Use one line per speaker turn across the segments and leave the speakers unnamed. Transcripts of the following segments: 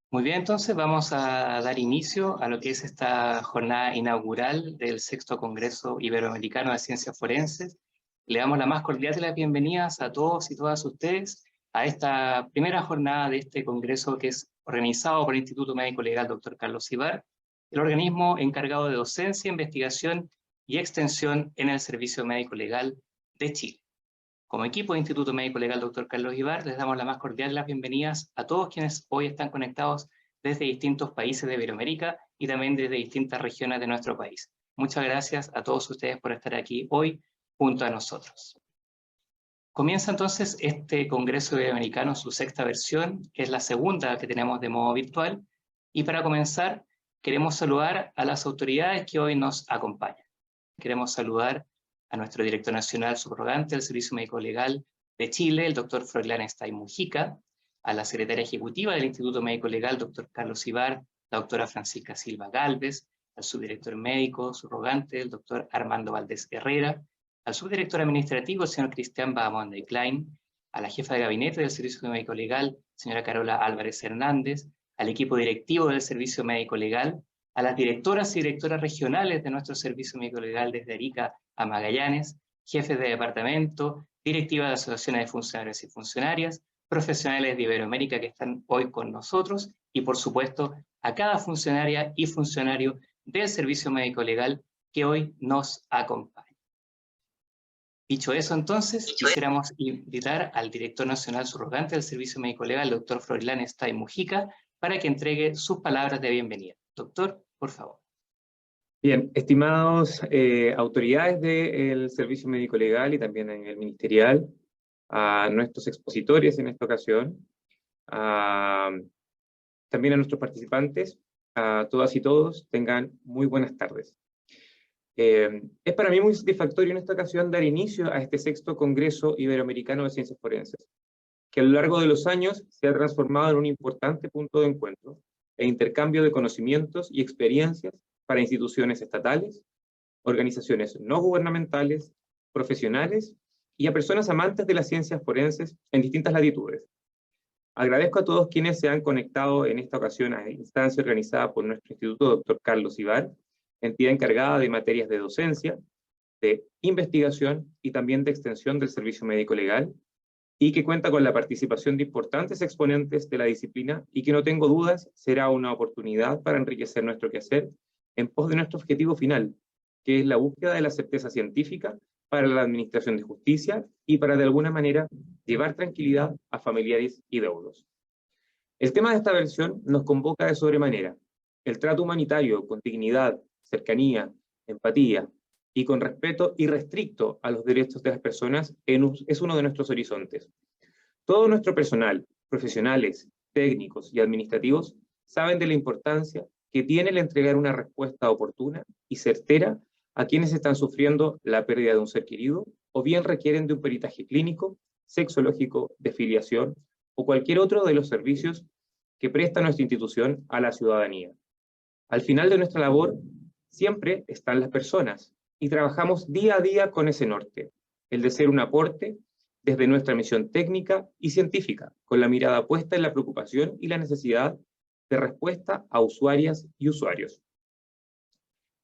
Muy bien, entonces vamos a dar inicio a lo que es esta jornada inaugural del Sexto Congreso Iberoamericano de Ciencias Forenses. Le damos la más cordial de las bienvenidas a todos y todas ustedes a esta primera jornada de este congreso que es organizado por el Instituto Médico Legal Dr. Carlos Ibar, el organismo encargado de docencia, investigación y extensión en el Servicio Médico Legal de Chile. Como equipo de Instituto Médico Legal Dr. Carlos Ibar, les damos la más cordial de las bienvenidas a todos quienes hoy están conectados desde distintos países de Iberoamérica y también desde distintas regiones de nuestro país. Muchas gracias a todos ustedes por estar aquí hoy junto a nosotros. Comienza entonces este Congreso Iberoamericano, su sexta versión, que es la segunda que tenemos de modo virtual, y para comenzar queremos saludar a las autoridades que hoy nos acompañan. Queremos saludar a nuestro director nacional subrogante del Servicio Médico Legal de Chile, el doctor Froilán Stein Mujica, a la secretaria ejecutiva del Instituto Médico Legal, doctor Carlos Ibar, la doctora Francisca Silva Galvez, al subdirector médico subrogante, el doctor Armando Valdés Herrera, al subdirector administrativo, el señor Cristian Bahamonde Klein, a la jefa de gabinete del Servicio Médico Legal, señora Carola Álvarez Hernández, al equipo directivo del Servicio Médico Legal, a las directoras y directoras regionales de nuestro Servicio Médico Legal desde Arica a Magallanes, jefes de departamento, directivas de asociaciones de funcionarios y funcionarias, profesionales de Iberoamérica que están hoy con nosotros y, por supuesto, a cada funcionaria y funcionario del Servicio Médico Legal que hoy nos acompaña. Dicho eso, entonces, quisiéramos invitar al director nacional subrogante del Servicio Médico Legal, el doctor Froilán Stein Mujica, para que entregue sus palabras de bienvenida. Doctor, por favor.
Bien, estimados autoridades del Servicio Médico Legal y también en el Ministerial, a nuestros expositores en esta ocasión, también a nuestros participantes, a todas y todos, tengan muy buenas tardes. Es para mí muy satisfactorio en esta ocasión dar inicio a este sexto Congreso Iberoamericano de Ciencias Forenses, que a lo largo de los años se ha transformado en un importante punto de encuentro e intercambio de conocimientos y experiencias para instituciones estatales, organizaciones no gubernamentales, profesionales y a personas amantes de las ciencias forenses en distintas latitudes. Agradezco a todos quienes se han conectado en esta ocasión a instancia organizada por nuestro Instituto Dr. Carlos Ibar, entidad encargada de materias de docencia, de investigación y también de extensión del Servicio Médico Legal, y que cuenta con la participación de importantes exponentes de la disciplina y que no tengo dudas será una oportunidad para enriquecer nuestro quehacer en pos de nuestro objetivo final, que es la búsqueda de la certeza científica para la administración de justicia y para de alguna manera llevar tranquilidad a familiares y deudos. El tema de esta versión nos convoca de sobremanera. El trato humanitario con dignidad, cercanía, empatía y con respeto irrestricto a los derechos de las personas es uno de nuestros horizontes. Todo nuestro personal, profesionales, técnicos y administrativos, saben de la importancia que tiene el entregar una respuesta oportuna y certera a quienes están sufriendo la pérdida de un ser querido o bien requieren de un peritaje clínico, sexológico, de filiación o cualquier otro de los servicios que presta nuestra institución a la ciudadanía. Al final de nuestra labor, siempre están las personas y trabajamos día a día con ese norte, el de ser un aporte desde nuestra misión técnica y científica, con la mirada puesta en la preocupación y la necesidad de respuesta a usuarias y usuarios.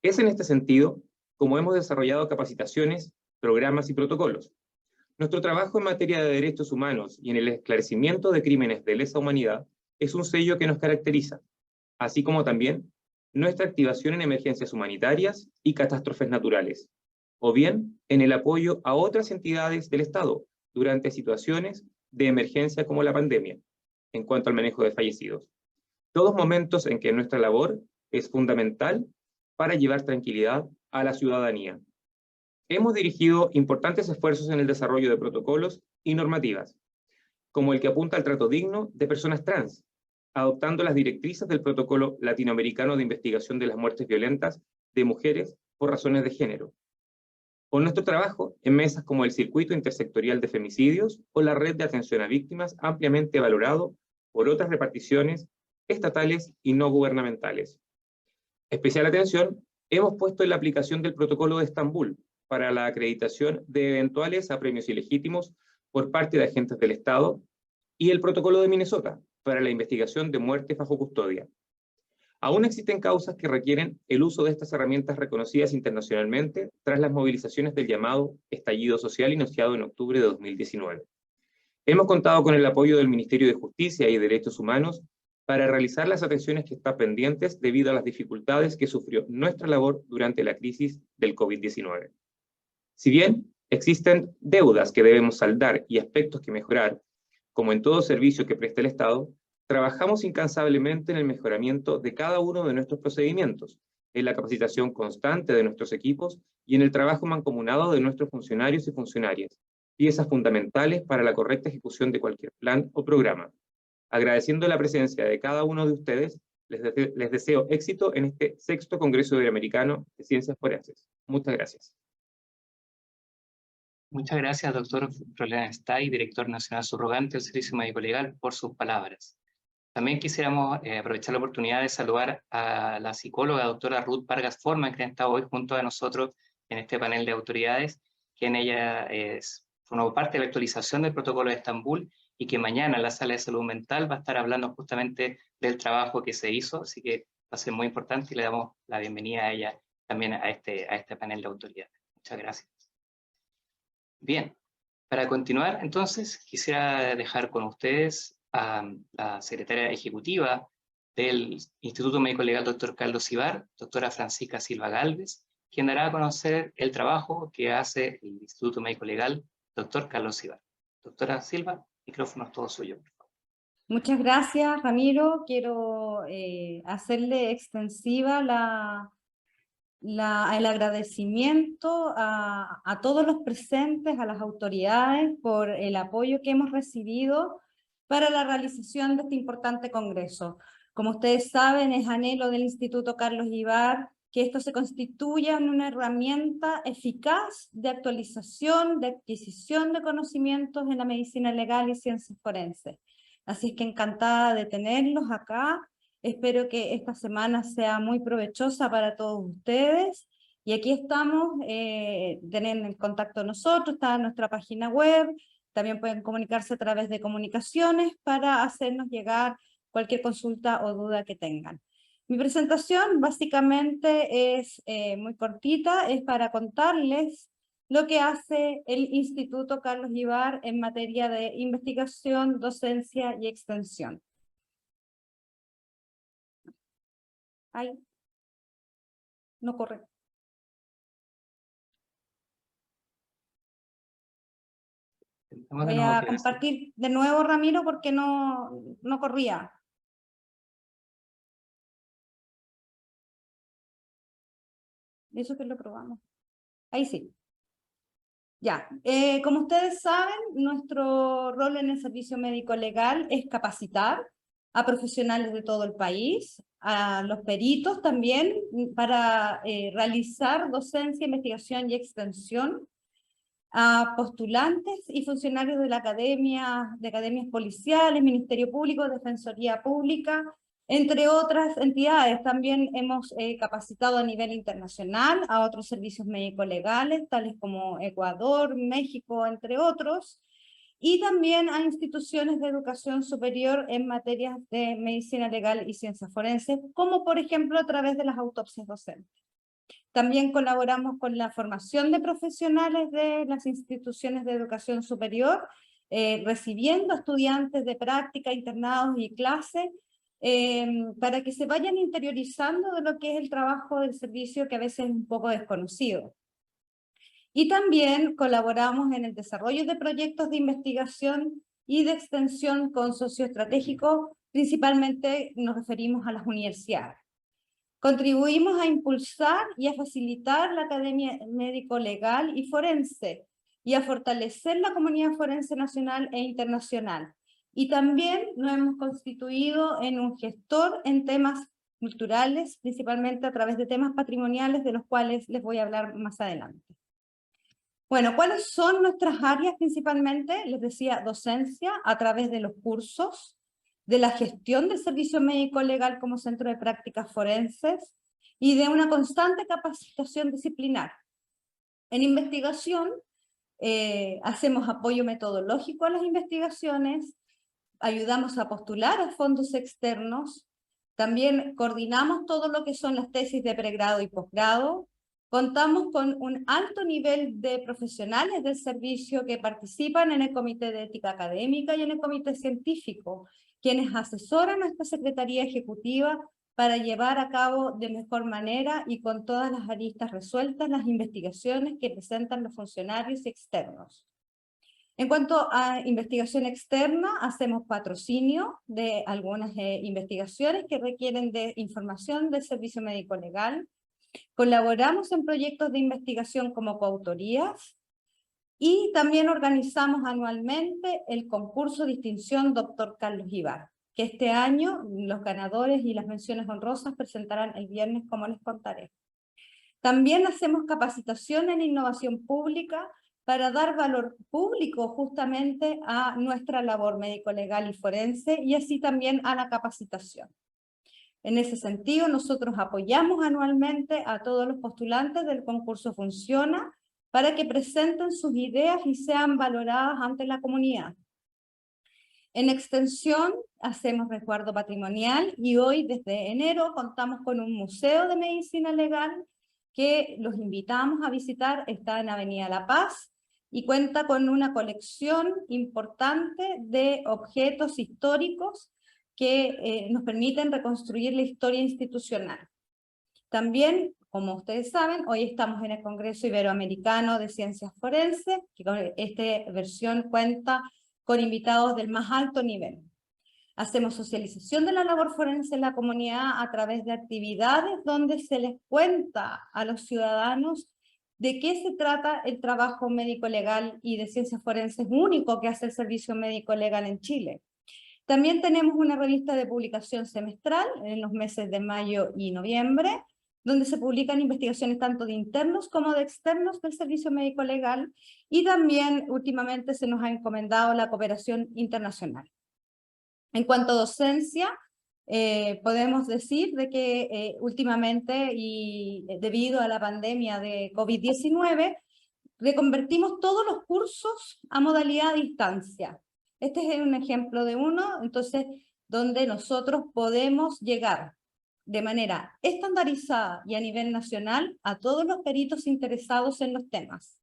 Es en este sentido como hemos desarrollado capacitaciones, programas y protocolos. Nuestro trabajo en materia de derechos humanos y en el esclarecimiento de crímenes de lesa humanidad es un sello que nos caracteriza, así como también nuestra activación en emergencias humanitarias y catástrofes naturales, o bien en el apoyo a otras entidades del Estado durante situaciones de emergencia como la pandemia, en cuanto al manejo de fallecidos. Todos momentos en que nuestra labor es fundamental para llevar tranquilidad a la ciudadanía. Hemos dirigido importantes esfuerzos en el desarrollo de protocolos y normativas, como el que apunta al trato digno de personas trans, adoptando las directrices del Protocolo Latinoamericano de Investigación de las Muertes Violentas de Mujeres por Razones de Género, o nuestro trabajo en mesas como el Circuito Intersectorial de Femicidios o la Red de Atención a Víctimas, ampliamente valorado por otras reparticiones estatales y no gubernamentales. Especial atención hemos puesto en la aplicación del Protocolo de Estambul para la acreditación de eventuales apremios ilegítimos por parte de agentes del Estado y el Protocolo de Minnesota para la investigación de muertes bajo custodia. Aún existen causas que requieren el uso de estas herramientas reconocidas internacionalmente tras las movilizaciones del llamado estallido social iniciado en octubre de 2019. Hemos contado con el apoyo del Ministerio de Justicia y Derechos Humanos para realizar las atenciones que están pendientes debido a las dificultades que sufrió nuestra labor durante la crisis del COVID-19. Si bien existen deudas que debemos saldar y aspectos que mejorar, como en todo servicio que preste el Estado, trabajamos incansablemente en el mejoramiento de cada uno de nuestros procedimientos, en la capacitación constante de nuestros equipos y en el trabajo mancomunado de nuestros funcionarios y funcionarias, piezas fundamentales para la correcta ejecución de cualquier plan o programa. Agradeciendo la presencia de cada uno de ustedes, les deseo éxito en este 6º Congreso Iberoamericano de Ciencias Forenses. Muchas gracias.
Muchas gracias, doctor Roland Stay, director nacional subrogante del Servicio Médico Legal, por sus palabras. También quisiéramos aprovechar la oportunidad de saludar a la psicóloga doctora Ruth Vargas Forman, que está hoy junto a nosotros en este panel de autoridades, quien ella formó parte de la actualización del protocolo de Estambul y que mañana en la sala de salud mental va a estar hablando justamente del trabajo que se hizo, así que va a ser muy importante y le damos la bienvenida a ella también a este panel de autoridades. Muchas gracias. Bien, para continuar entonces quisiera dejar con ustedes a la secretaria ejecutiva del Instituto Médico Legal, doctor Carlos Ibar, doctora Francisca Silva Gálvez, quien dará a conocer el trabajo que hace el Instituto Médico Legal, doctor Carlos Ibar. Doctora Silva, micrófono es todo suyo, por favor.
Muchas gracias, Ramiro. Quiero hacerle extensiva el agradecimiento a todos los presentes, a las autoridades, por el apoyo que hemos recibido para la realización de este importante congreso. Como ustedes saben, es anhelo del Instituto Carlos Ibar que esto se constituya en una herramienta eficaz de actualización, de adquisición de conocimientos en la medicina legal y ciencias forenses. Así es que encantada de tenerlos acá. Espero que esta semana sea muy provechosa para todos ustedes. Y aquí estamos, tienen el contacto nosotros, está en nuestra página web, también pueden comunicarse a través de comunicaciones para hacernos llegar cualquier consulta o duda que tengan. Mi presentación básicamente es muy cortita, es para contarles lo que hace el Instituto Carlos Ibar en materia de investigación, docencia y extensión. Ay, no corre. Voy a compartir de nuevo, Ramiro, porque no corría. Eso que lo probamos. Ahí sí. Ya, como ustedes saben, nuestro rol en el servicio médico legal es capacitar a profesionales de todo el país, a los peritos también, para realizar docencia, investigación y extensión, a postulantes y funcionarios de la academia, de academias policiales, Ministerio Público, Defensoría Pública, entre otras entidades. También hemos capacitado a nivel internacional a otros servicios médico-legales, tales como Ecuador, México, entre otros, y también a instituciones de educación superior en materias de medicina legal y ciencias forenses, como por ejemplo a través de las autopsias docentes. También colaboramos con la formación de profesionales de las instituciones de educación superior, recibiendo estudiantes de práctica, internados y clases, para que se vayan interiorizando de lo que es el trabajo del servicio, que a veces es un poco desconocido. Y también colaboramos en el desarrollo de proyectos de investigación y de extensión con socios estratégicos, principalmente nos referimos a las universidades. Contribuimos a impulsar y a facilitar la Academia Médico Legal y Forense y a fortalecer la comunidad forense nacional e internacional. Y también nos hemos constituido en un gestor en temas culturales, principalmente a través de temas patrimoniales, de los cuales les voy a hablar más adelante. Bueno, ¿cuáles son nuestras áreas principalmente? Les decía, docencia a través de los cursos, de la gestión del servicio médico legal como centro de prácticas forenses y de una constante capacitación disciplinar. En investigación hacemos apoyo metodológico a las investigaciones, ayudamos a postular a fondos externos, también coordinamos todo lo que son las tesis de pregrado y posgrado, contamos con un alto nivel de profesionales del servicio que participan en el Comité de Ética Académica y en el Comité Científico, quienes asesoran a esta Secretaría Ejecutiva para llevar a cabo de mejor manera y con todas las aristas resueltas las investigaciones que presentan los funcionarios externos. En cuanto a investigación externa, hacemos patrocinio de algunas investigaciones que requieren de información del Servicio Médico Legal. Colaboramos en proyectos de investigación como coautorías y también organizamos anualmente el concurso Distinción Dr. Carlos Guivar, que este año los ganadores y las menciones honrosas presentarán el viernes, como les contaré. También hacemos capacitación en innovación pública para dar valor público justamente a nuestra labor médico-legal y forense y así también a la capacitación. En ese sentido, nosotros apoyamos anualmente a todos los postulantes del concurso Funciona para que presenten sus ideas y sean valoradas ante la comunidad. En extensión, hacemos resguardo patrimonial y hoy, desde enero, contamos con un museo de medicina legal que los invitamos a visitar. Está en Avenida La Paz y cuenta con una colección importante de objetos históricos que nos permiten reconstruir la historia institucional. También, como ustedes saben, hoy estamos en el Congreso Iberoamericano de Ciencias Forenses, que con esta versión cuenta con invitados del más alto nivel. Hacemos socialización de la labor forense en la comunidad a través de actividades donde se les cuenta a los ciudadanos de qué se trata el trabajo médico-legal y de ciencias forenses único que hace el Servicio Médico-Legal en Chile. También tenemos una revista de publicación semestral en los meses de mayo y noviembre, donde se publican investigaciones tanto de internos como de externos del Servicio Médico Legal, y también últimamente se nos ha encomendado la cooperación internacional. En cuanto a docencia, podemos decir de que últimamente y debido a la pandemia de COVID-19, reconvertimos todos los cursos a modalidad a distancia. Este es un ejemplo de uno, entonces, donde nosotros podemos llegar de manera estandarizada y a nivel nacional a todos los peritos interesados en los temas.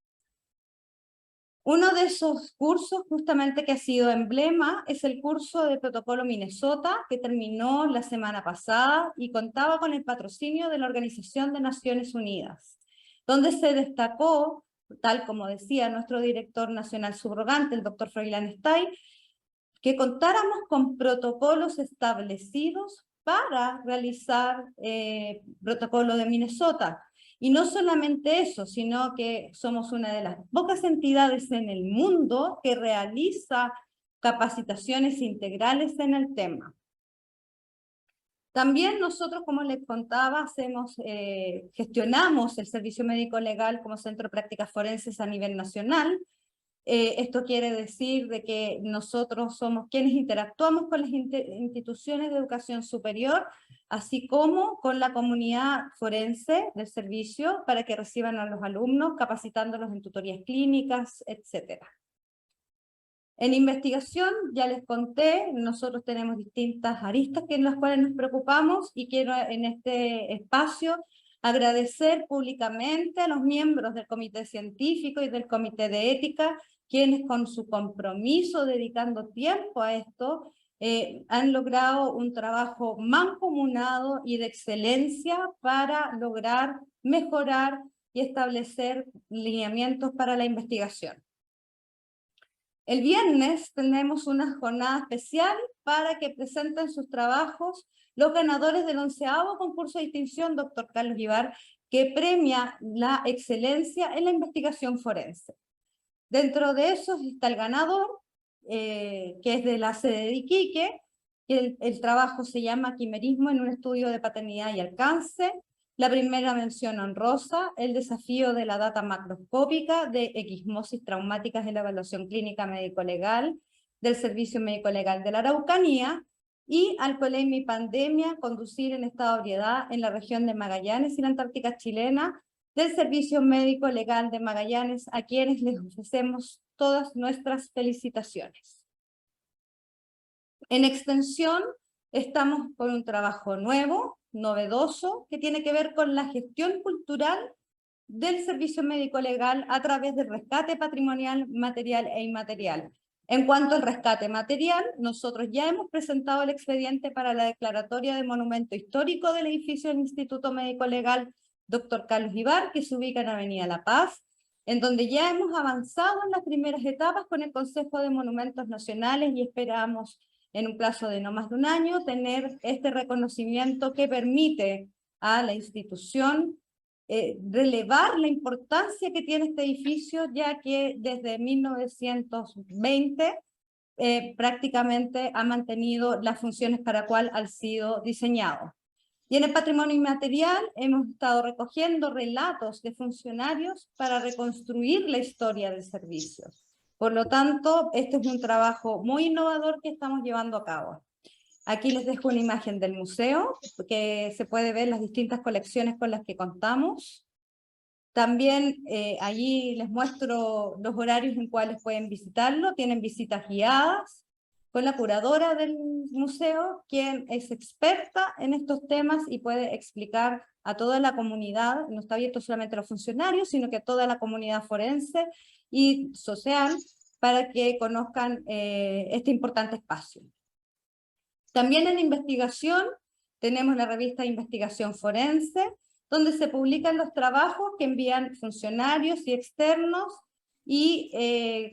Uno de esos cursos justamente que ha sido emblema es el curso de Protocolo Minnesota, que terminó la semana pasada y contaba con el patrocinio de la Organización de Naciones Unidas, donde se destacó, tal como decía nuestro director nacional subrogante, el doctor Froilán Stay, que contáramos con protocolos establecidos para realizar protocolo de Minnesota. Y no solamente eso, sino que somos una de las pocas entidades en el mundo que realiza capacitaciones integrales en el tema. También nosotros, como les contaba, gestionamos el Servicio Médico Legal como Centro de Prácticas Forenses a nivel nacional. Esto quiere decir de que nosotros somos quienes interactuamos con las instituciones de educación superior, así como con la comunidad forense del servicio para que reciban a los alumnos, capacitándolos en tutorías clínicas, etc. En investigación, ya les conté, nosotros tenemos distintas aristas en las cuales nos preocupamos y quiero en este espacio agradecer públicamente a los miembros del Comité Científico y del Comité de Ética, quienes con su compromiso, dedicando tiempo a esto, han logrado un trabajo mancomunado y de excelencia para lograr mejorar y establecer lineamientos para la investigación. El viernes tenemos una jornada especial para que presenten sus trabajos los ganadores del 11º concurso de distinción Dr. Carlos Guivar, que premia la excelencia en la investigación forense. Dentro de esos está el ganador, que es de la sede de Iquique, que el trabajo se llama Quimerismo en un estudio de paternidad y alcance. La primera mención honrosa, el desafío de la data macroscópica de equismosis traumáticas en la evaluación clínica médico-legal del Servicio Médico-Legal de la Araucanía, y alcoholemia y pandemia, conducir en estado de ebriedad en la región de Magallanes y la Antártica chilena, del Servicio Médico Legal de Magallanes, a quienes les ofrecemos todas nuestras felicitaciones. En extensión, estamos con un trabajo nuevo, novedoso, que tiene que ver con la gestión cultural del servicio médico legal a través del rescate patrimonial, material e inmaterial. En cuanto al rescate material, nosotros ya hemos presentado el expediente para la declaratoria de monumento histórico del edificio del Instituto Médico Legal Dr. Carlos Ibar, que se ubica en Avenida La Paz, en donde ya hemos avanzado en las primeras etapas con el Consejo de Monumentos Nacionales y esperamos en un plazo de no más de un año tener este reconocimiento que permite a la institución relevar la importancia que tiene este edificio, ya que desde 1920 prácticamente ha mantenido las funciones para cual ha sido diseñado. Y en el patrimonio inmaterial hemos estado recogiendo relatos de funcionarios para reconstruir la historia del servicio. Por lo tanto, este es un trabajo muy innovador que estamos llevando a cabo. Aquí les dejo una imagen del museo, que se puede ver las distintas colecciones con las que contamos. También allí les muestro los horarios en cuales pueden visitarlo. Tienen visitas guiadas con la curadora del museo, quien es experta en estos temas y puede explicar a toda la comunidad, no está abierto solamente a los funcionarios, sino que a toda la comunidad forense y social, para que conozcan este importante espacio. También en investigación tenemos la revista Investigación Forense, donde se publican los trabajos que envían funcionarios y externos y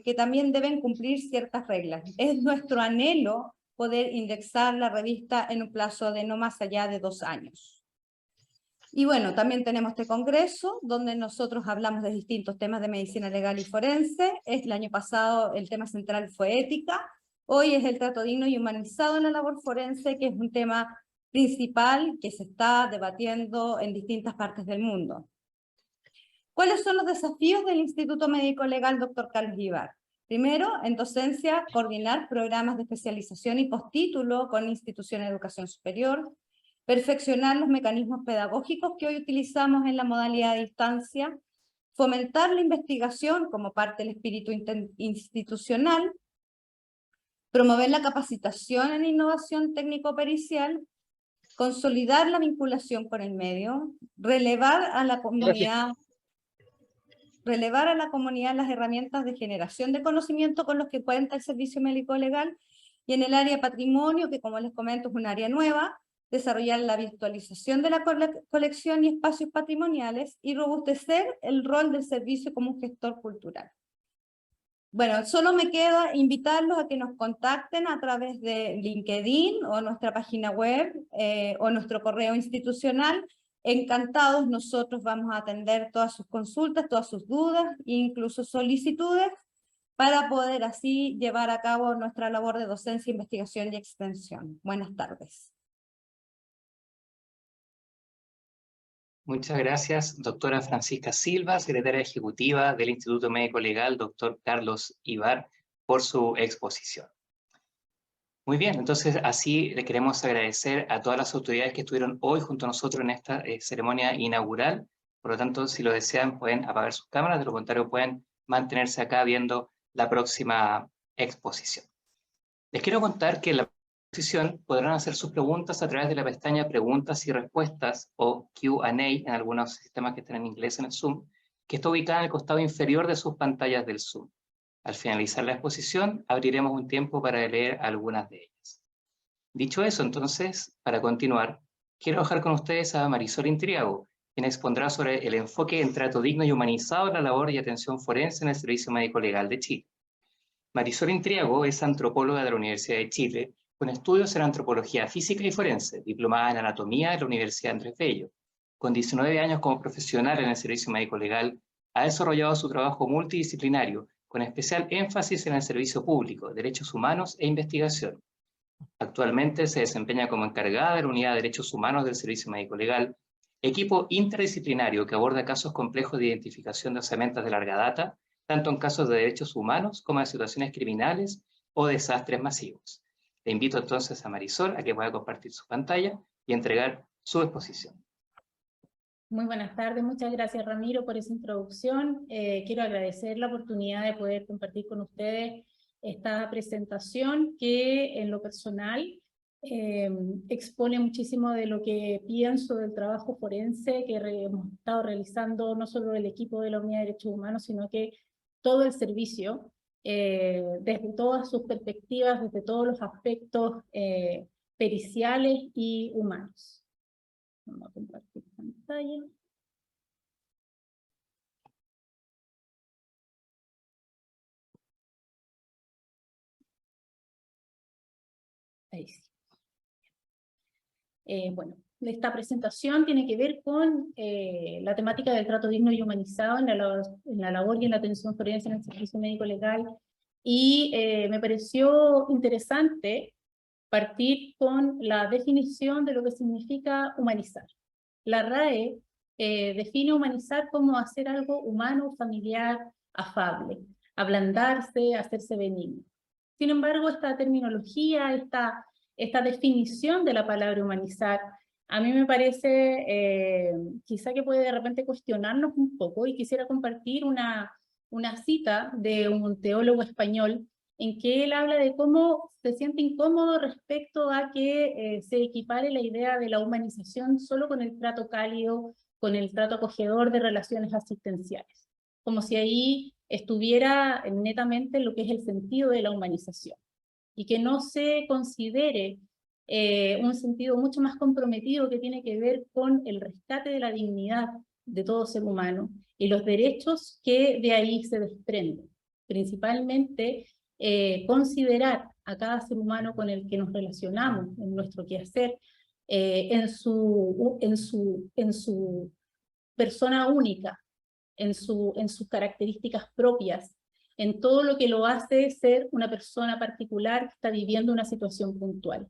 que también deben cumplir ciertas reglas. Es nuestro anhelo poder indexar la revista en un plazo de no más allá de 2 años. Y bueno, también tenemos este congreso, donde nosotros hablamos de distintos temas de medicina legal y forense. El año pasado el tema central fue ética, hoy es el trato digno y humanizado en la labor forense, que es un tema principal que se está debatiendo en distintas partes del mundo. ¿Cuáles son los desafíos del Instituto Médico Legal Dr. Carlos Ibar? Primero, en docencia, coordinar programas de especialización y postítulo con instituciones de educación superior, perfeccionar los mecanismos pedagógicos que hoy utilizamos en la modalidad de distancia, fomentar la investigación como parte del espíritu institucional, promover la capacitación en innovación técnico-pericial, consolidar la vinculación con el medio, relevar a la comunidad las herramientas de generación de conocimiento con los que cuenta el servicio médico legal, y en el área de patrimonio, que como les comento es un área nueva, desarrollar la virtualización de la colección y espacios patrimoniales y robustecer el rol del servicio como un gestor cultural. Bueno, solo me queda invitarlos a que nos contacten a través de LinkedIn o nuestra página web o nuestro correo institucional. Encantados, nosotros vamos a atender todas sus consultas, todas sus dudas, incluso solicitudes, para poder así llevar a cabo nuestra labor de docencia, investigación y extensión. Buenas tardes.
Muchas gracias, doctora Francisca Silva, secretaria ejecutiva del Instituto Médico Legal, doctor Carlos Ibar, por su exposición. Muy bien, entonces así le queremos agradecer a todas las autoridades que estuvieron hoy junto a nosotros en esta ceremonia inaugural. Por lo tanto, si lo desean, pueden apagar sus cámaras, de lo contrario pueden mantenerse acá viendo la próxima exposición. Les quiero contar que en la exposición podrán hacer sus preguntas a través de la pestaña Preguntas y Respuestas o Q&A en algunos sistemas que están en inglés en el Zoom, que está ubicada en el costado inferior de sus pantallas del Zoom. Al finalizar la exposición, abriremos un tiempo para leer algunas de ellas. Dicho eso, entonces, para continuar, quiero dejar con ustedes a Marisol Intriago, quien expondrá sobre el enfoque en trato digno y humanizado en la labor y atención forense en el Servicio Médico Legal de Chile. Marisol Intriago es antropóloga de la Universidad de Chile, con estudios en antropología física y forense, diplomada en anatomía de la Universidad Andrés Bello. Con 19 años como profesional en el Servicio Médico Legal, ha desarrollado su trabajo multidisciplinario, con especial énfasis en el servicio público, derechos humanos e investigación. Actualmente se desempeña como encargada de la Unidad de Derechos Humanos del Servicio Médico Legal, equipo interdisciplinario que aborda casos complejos de identificación de osamentas de larga data, tanto en casos de derechos humanos como en situaciones criminales o desastres masivos. Le invito entonces a Marisol a que pueda compartir su pantalla y entregar su exposición.
Muy buenas tardes, muchas gracias Ramiro por esa introducción. Quiero agradecer la oportunidad de poder compartir con ustedes esta presentación que en lo personal expone muchísimo de lo que pienso del trabajo forense que hemos estado realizando no solo el equipo de la Unidad de Derechos Humanos, sino que todo el servicio, desde todas sus perspectivas, desde todos los aspectos periciales y humanos. Vamos a compartir pantalla. Ahí sí. Bueno, esta presentación tiene que ver con la temática del trato digno y humanizado en la labor y en la atención forense en el servicio médico legal, y me pareció interesante partir con la definición de lo que significa humanizar. La RAE define humanizar como hacer algo humano, familiar, afable, ablandarse, hacerse benigno. Sin embargo, esta terminología, esta definición de la palabra humanizar, a mí me parece quizá que puede de repente cuestionarnos un poco, y quisiera compartir una cita de un teólogo español en que él habla de cómo se siente incómodo respecto a que se equipare la idea de la humanización solo con el trato cálido, con el trato acogedor de relaciones asistenciales, como si ahí estuviera netamente lo que es el sentido de la humanización, y que no se considere un sentido mucho más comprometido que tiene que ver con el rescate de la dignidad de todo ser humano y los derechos que de ahí se desprenden. Principalmente considerar a cada ser humano con el que nos relacionamos en nuestro quehacer, en su persona única, en sus características propias, en todo lo que lo hace ser una persona particular que está viviendo una situación puntual.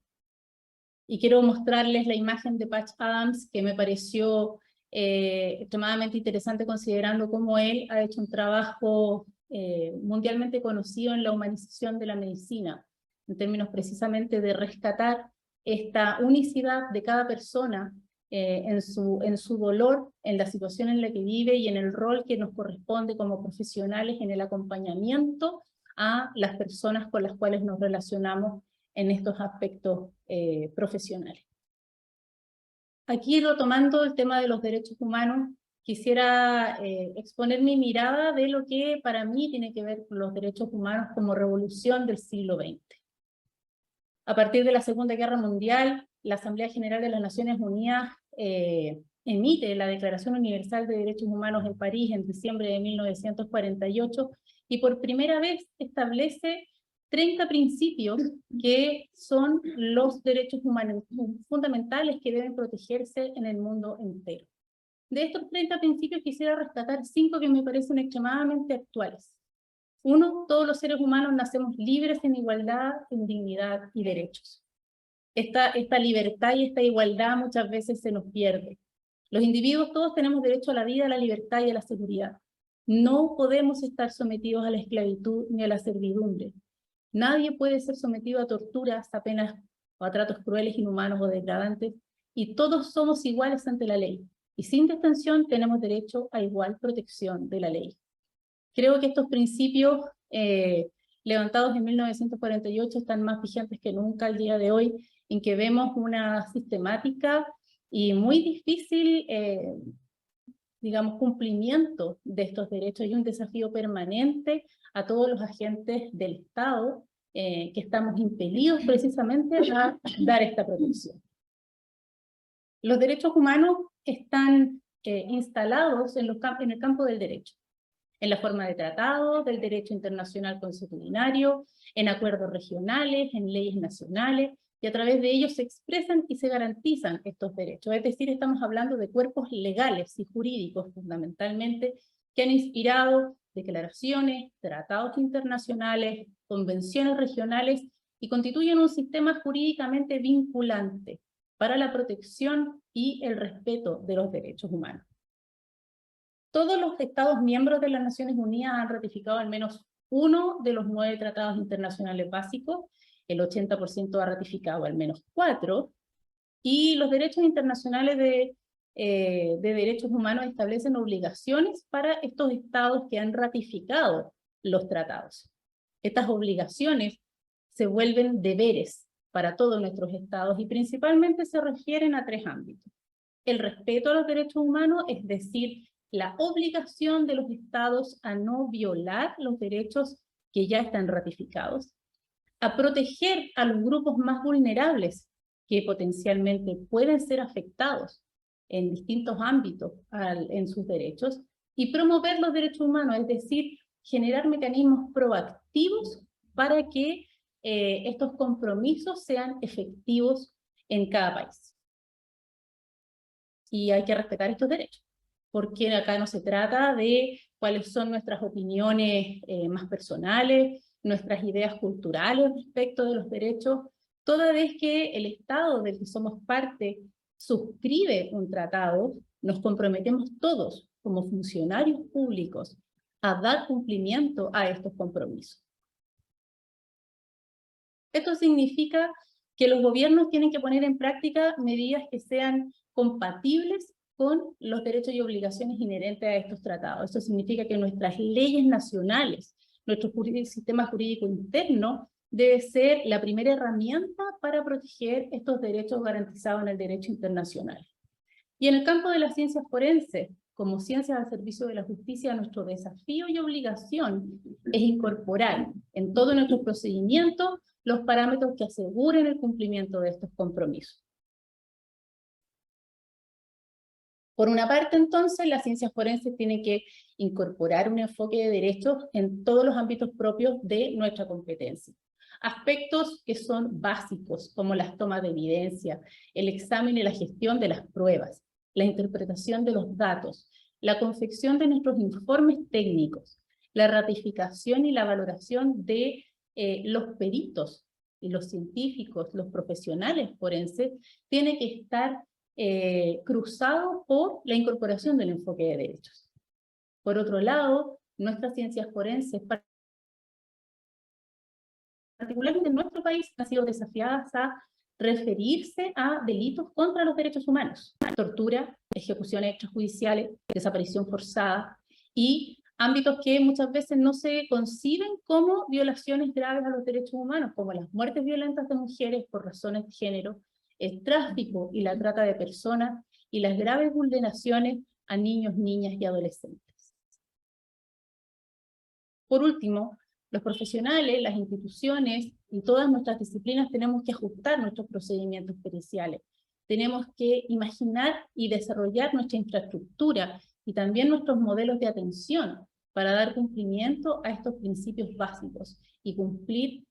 Y quiero mostrarles la imagen de Patch Adams, que me pareció extremadamente interesante, considerando cómo él ha hecho un trabajo mundialmente conocido en la humanización de la medicina, en términos precisamente de rescatar esta unicidad de cada persona en su dolor, en la situación en la que vive y en el rol que nos corresponde como profesionales en el acompañamiento a las personas con las cuales nos relacionamos en estos aspectos profesionales. Aquí, retomando el tema de los derechos humanos, quisiera exponer mi mirada de lo que para mí tiene que ver con los derechos humanos como revolución del siglo XX. A partir de la Segunda Guerra Mundial, la Asamblea General de las Naciones Unidas emite la Declaración Universal de Derechos Humanos en París en diciembre de 1948, y por primera vez establece 30 principios que son los derechos humanos fundamentales que deben protegerse en el mundo entero. De estos 30 principios quisiera rescatar 5 que me parecen extremadamente actuales. 1, todos los seres humanos nacemos libres en igualdad, en dignidad y derechos. Esta libertad y esta igualdad muchas veces se nos pierde. Los individuos todos tenemos derecho a la vida, a la libertad y a la seguridad. No podemos estar sometidos a la esclavitud ni a la servidumbre. Nadie puede ser sometido a torturas, a penas o a tratos crueles, inhumanos o degradantes, y todos somos iguales ante la ley. Y sin distinción tenemos derecho a igual protección de la ley. Creo que estos principios levantados en 1948 están más vigentes que nunca al día de hoy, en que vemos una sistemática y muy difícil, digamos, cumplimiento de estos derechos, y un desafío permanente a todos los agentes del Estado que estamos impelidos precisamente a dar esta protección. Los derechos humanos están instalados en el campo del derecho, en la forma de tratado, del derecho internacional consuetudinario, en acuerdos regionales, en leyes nacionales, y a través de ellos se expresan y se garantizan estos derechos. Es decir, estamos hablando de cuerpos legales y jurídicos fundamentalmente, que han inspirado declaraciones, tratados internacionales, convenciones regionales, y constituyen un sistema jurídicamente vinculante para la protección y el respeto de los derechos humanos. Todos los Estados miembros de las Naciones Unidas han ratificado al menos uno de los 9 tratados internacionales básicos, el 80% ha ratificado al menos 4, y los derechos internacionales de derechos humanos establecen obligaciones para estos estados que han ratificado los tratados. Estas obligaciones se vuelven deberes para todos nuestros estados y principalmente se refieren a 3 ámbitos. El respeto a los derechos humanos, es decir, la obligación de los estados a no violar los derechos que ya están ratificados, a proteger a los grupos más vulnerables que potencialmente pueden ser afectados en distintos ámbitos en sus derechos, y promover los derechos humanos, es decir, generar mecanismos proactivos para que estos compromisos sean efectivos en cada país. Y hay que respetar estos derechos, porque acá no se trata de cuáles son nuestras opiniones más personales, nuestras ideas culturales respecto de los derechos, toda vez que el Estado del que somos parte suscribe un tratado, nos comprometemos todos como funcionarios públicos a dar cumplimiento a estos compromisos. Esto significa que los gobiernos tienen que poner en práctica medidas que sean compatibles con los derechos y obligaciones inherentes a estos tratados. Esto significa que nuestras leyes nacionales, nuestro sistema jurídico interno, debe ser la primera herramienta para proteger estos derechos garantizados en el derecho internacional. Y en el campo de las ciencias forenses, como ciencias al servicio de la justicia, nuestro desafío y obligación es incorporar en todo nuestro procedimiento los parámetros que aseguren el cumplimiento de estos compromisos. Por una parte, entonces, las ciencias forenses tienen que incorporar un enfoque de derechos en todos los ámbitos propios de nuestra competencia. Aspectos que son básicos, como las tomas de evidencia, el examen y la gestión de las pruebas, la interpretación de los datos, la confección de nuestros informes técnicos, la ratificación y la valoración de los peritos y los científicos, los profesionales forenses, tiene que estar cruzado por la incorporación del enfoque de derechos. Por otro lado, nuestras ciencias forenses, particularmente en nuestro país, han sido desafiadas a referirse a delitos contra los derechos humanos, tortura, ejecuciones extrajudiciales, desaparición forzada, y ámbitos que muchas veces no se conciben como violaciones graves a los derechos humanos, como las muertes violentas de mujeres por razones de género, el tráfico y la trata de personas, y las graves vulneraciones a niños, niñas y adolescentes. Por último, los profesionales, las instituciones y todas nuestras disciplinas tenemos que ajustar nuestros procedimientos periciales. Tenemos que imaginar y desarrollar nuestra infraestructura y también nuestros modelos de atención para dar cumplimiento a estos principios básicos y cumplir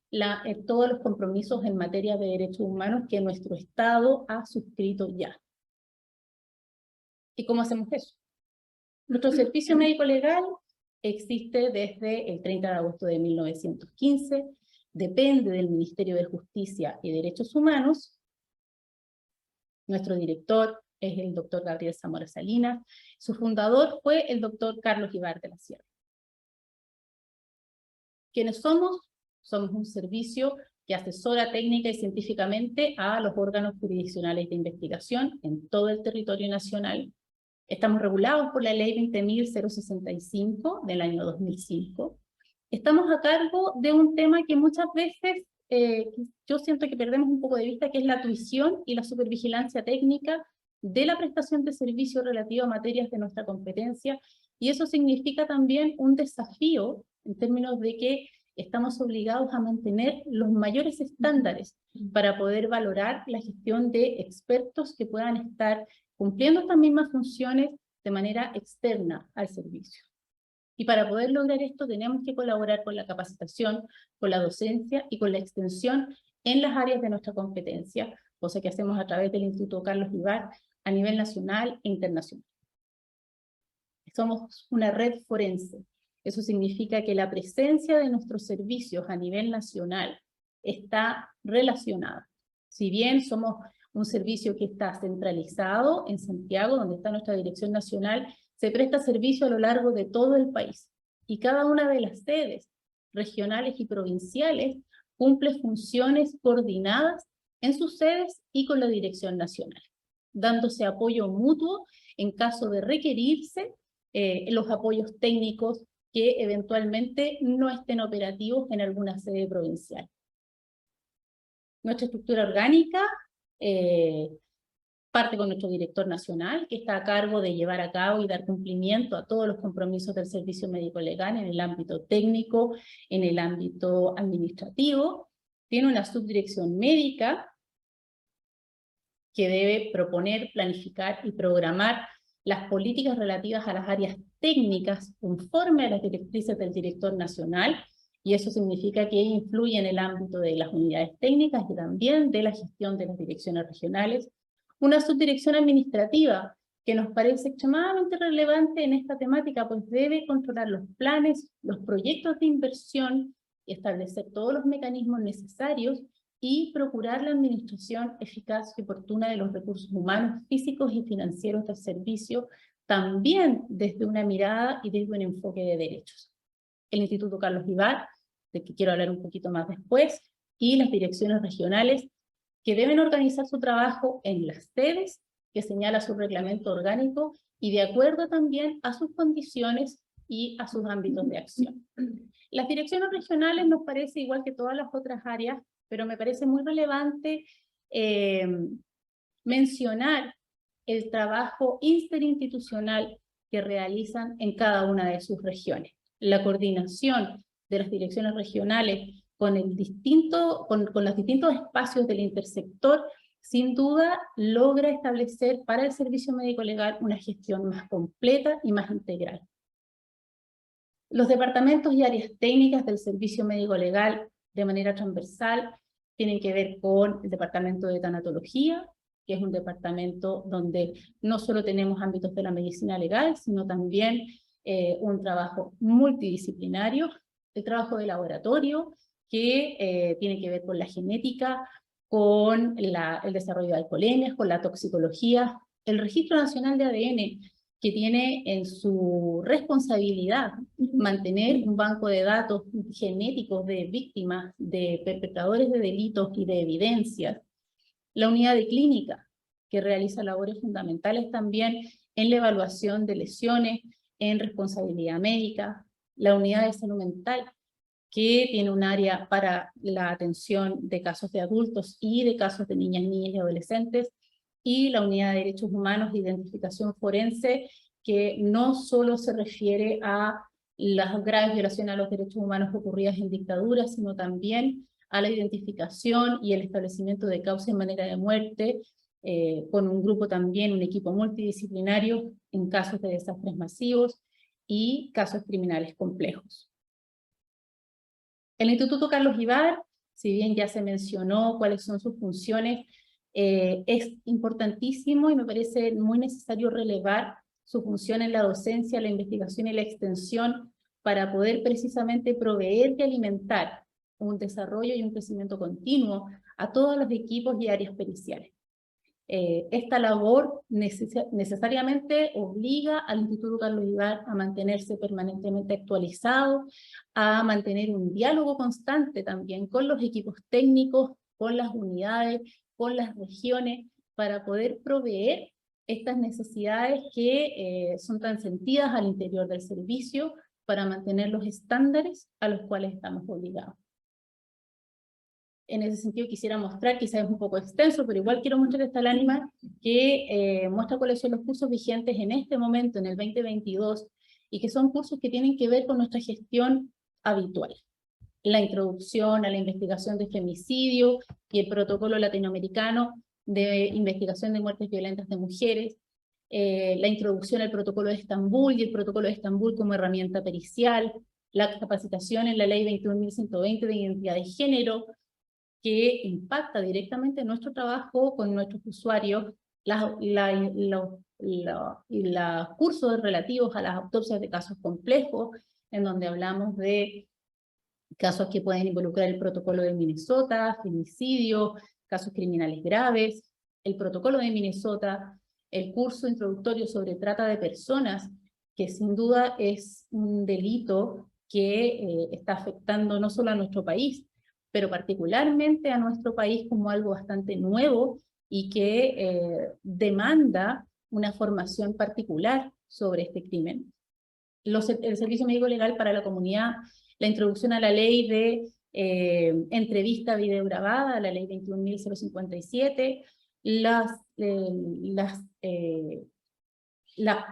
todos los compromisos en materia de derechos humanos que nuestro Estado ha suscrito ya. ¿Y cómo hacemos eso? Nuestro servicio médico legal existe desde el 30 de agosto de 1915, depende del Ministerio de Justicia y Derechos Humanos. Nuestro director es el doctor Gabriel Zamora Salinas, su fundador fue el doctor Carlos Ibar de la Sierra. ¿Quiénes somos? Somos un servicio que asesora técnica y científicamente a los órganos jurisdiccionales de investigación en todo el territorio nacional. Estamos regulados por la Ley 20.065 del año 2005. Estamos a cargo de un tema que muchas veces yo siento que perdemos un poco de vista, que es la tuición y la supervigilancia técnica de la prestación de servicios relativa a materias de nuestra competencia, y eso significa también un desafío en términos de que estamos obligados a mantener los mayores estándares para poder valorar la gestión de expertos que puedan estar cumpliendo estas mismas funciones de manera externa al servicio. Y para poder lograr esto tenemos que colaborar con la capacitación, con la docencia y con la extensión en las áreas de nuestra competencia, cosa que hacemos a través del Instituto Carlos Ibar a nivel nacional e internacional. Somos una red forense. Eso significa que la presencia de nuestros servicios a nivel nacional está relacionada. Si bien somos un servicio que está centralizado en Santiago, donde está nuestra dirección nacional, se presta servicio a lo largo de todo el país. Y cada una de las sedes regionales y provinciales cumple funciones coordinadas en sus sedes y con la dirección nacional, dándose apoyo mutuo en caso de requerirse los apoyos técnicos que eventualmente no estén operativos en alguna sede provincial. Nuestra estructura orgánica parte con nuestro director nacional, que está a cargo de llevar a cabo y dar cumplimiento a todos los compromisos del servicio médico legal en el ámbito técnico, en el ámbito administrativo. Tiene una subdirección médica que debe proponer, planificar y programar las políticas relativas a las áreas técnicas conforme a las directrices del director nacional, y eso significa que influye en el ámbito de las unidades técnicas y también de la gestión de las direcciones regionales. Una subdirección administrativa que nos parece extremadamente relevante en esta temática, pues debe controlar los planes, los proyectos de inversión, y establecer todos los mecanismos necesarios y procurar la administración eficaz y oportuna de los recursos humanos, físicos y financieros del servicio, también desde una mirada y desde un enfoque de derechos. El Instituto Carlos Vivar, de que quiero hablar un poquito más después, y las direcciones regionales, que deben organizar su trabajo en las sedes que señala su reglamento orgánico y de acuerdo también a sus condiciones y a sus ámbitos de acción. Las direcciones regionales nos parece igual que todas las otras áreas, pero me parece muy relevante mencionar el trabajo interinstitucional que realizan en cada una de sus regiones. La coordinación de las direcciones regionales con los distintos espacios del intersector, sin duda logra establecer para el servicio médico legal una gestión más completa y más integral. Los departamentos y áreas técnicas del servicio médico legal de manera transversal tienen que ver con el departamento de tanatología, que es un departamento donde no solo tenemos ámbitos de la medicina legal, sino también un trabajo multidisciplinario, el trabajo de laboratorio, que tiene que ver con la genética, con el desarrollo de alcoholemias, con la toxicología, el Registro Nacional de ADN, que tiene en su responsabilidad mantener un banco de datos genéticos de víctimas, de perpetradores de delitos y de evidencias. La unidad de clínica, que realiza labores fundamentales también en la evaluación de lesiones, en responsabilidad médica. La unidad de salud mental, que tiene un área para la atención de casos de adultos y de casos de niñas y adolescentes, y la unidad de derechos humanos de identificación forense, que no solo se refiere a las graves violaciones a los derechos humanos ocurridas en dictaduras, sino también a la identificación y el establecimiento de causa y manera de muerte, con un grupo también, un equipo multidisciplinario en casos de desastres masivos y casos criminales complejos. El Instituto Carlos Vivar, si bien ya se mencionó cuáles son sus funciones, es importantísimo y me parece muy necesario relevar su función en la docencia, la investigación y la extensión para poder precisamente proveer y alimentar un desarrollo y un crecimiento continuo a todos los equipos y áreas periciales. Esta labor necesariamente obliga al Instituto Carlos Vivar a mantenerse permanentemente actualizado, a mantener un diálogo constante también con los equipos técnicos, con las unidades, con las regiones, para poder proveer estas necesidades que son tan sentidas al interior del servicio para mantener los estándares a los cuales estamos obligados. En ese sentido quisiera mostrar, quizás es un poco extenso, pero igual quiero mostrar esta lámina que muestra cuáles son los cursos vigentes en este momento, en el 2022, y que son cursos que tienen que ver con nuestra gestión habitual. La introducción a la investigación de femicidio y el protocolo latinoamericano de investigación de muertes violentas de mujeres, la introducción al protocolo de Estambul y el protocolo de Estambul como herramienta pericial, la capacitación en la ley 21.120 de identidad de género, que impacta directamente nuestro trabajo con nuestros usuarios, los cursos relativos a las autopsias de casos complejos, en donde hablamos de casos que pueden involucrar el protocolo de Minnesota, femicidio, casos criminales graves, el protocolo de Minnesota, el curso introductorio sobre trata de personas, que sin duda es un delito que está afectando no solo a nuestro país, pero particularmente a nuestro país como algo bastante nuevo y que demanda una formación particular sobre este crimen. el servicio médico legal para la comunidad, la introducción a la ley de entrevista videograbada, la ley 21.057,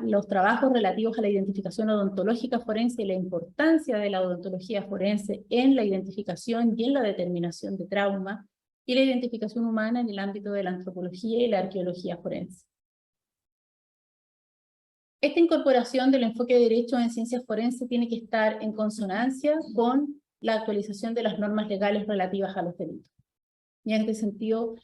los trabajos relativos a la identificación odontológica forense y la importancia de la odontología forense en la identificación y en la determinación de trauma, y la identificación humana en el ámbito de la antropología y la arqueología forense. Esta incorporación del enfoque de derecho en ciencias forenses tiene que estar en consonancia con la actualización de las normas legales relativas a los delitos. Y en este sentido,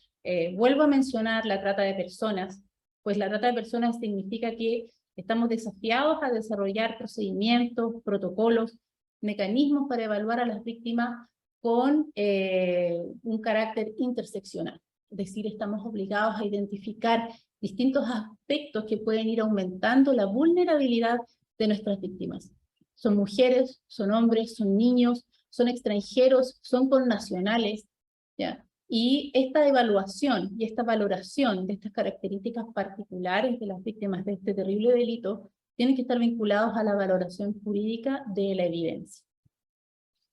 vuelvo a mencionar la trata de personas, pues la trata de personas significa que estamos desafiados a desarrollar procedimientos, protocolos, mecanismos para evaluar a las víctimas con un carácter interseccional. Es decir, estamos obligados a identificar distintos aspectos que pueden ir aumentando la vulnerabilidad de nuestras víctimas. Son mujeres, son hombres, son niños, son extranjeros, son connacionales, ¿ya? Y esta evaluación y esta valoración de estas características particulares de las víctimas de este terrible delito tienen que estar vinculados a la valoración jurídica de la evidencia.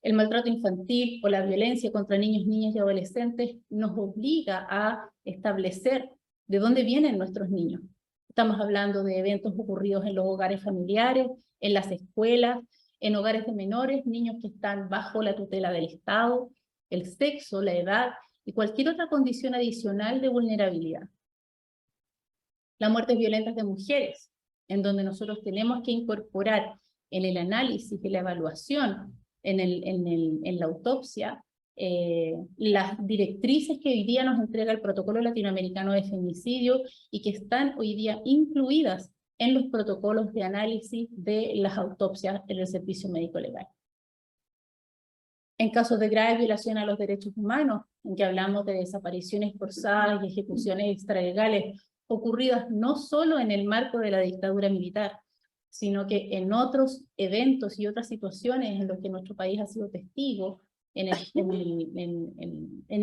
El maltrato infantil o la violencia contra niños, niñas y adolescentes nos obliga a establecer de dónde vienen nuestros niños. Estamos hablando de eventos ocurridos en los hogares familiares, en las escuelas, en hogares de menores, niños que están bajo la tutela del Estado, el sexo, la edad y cualquier otra condición adicional de vulnerabilidad. Las muertes violentas de mujeres, en donde nosotros tenemos que incorporar en el análisis y la evaluación, en la autopsia, las directrices que hoy día nos entrega el Protocolo Latinoamericano de Femicidio y que están hoy día incluidas en los protocolos de análisis de las autopsias en el servicio médico legal. En casos de grave violación a los derechos humanos, en que hablamos de desapariciones forzadas y ejecuciones extralegales ocurridas no solo en el marco de la dictadura militar, sino que en otros eventos y otras situaciones en los que nuestro país ha sido testigo, en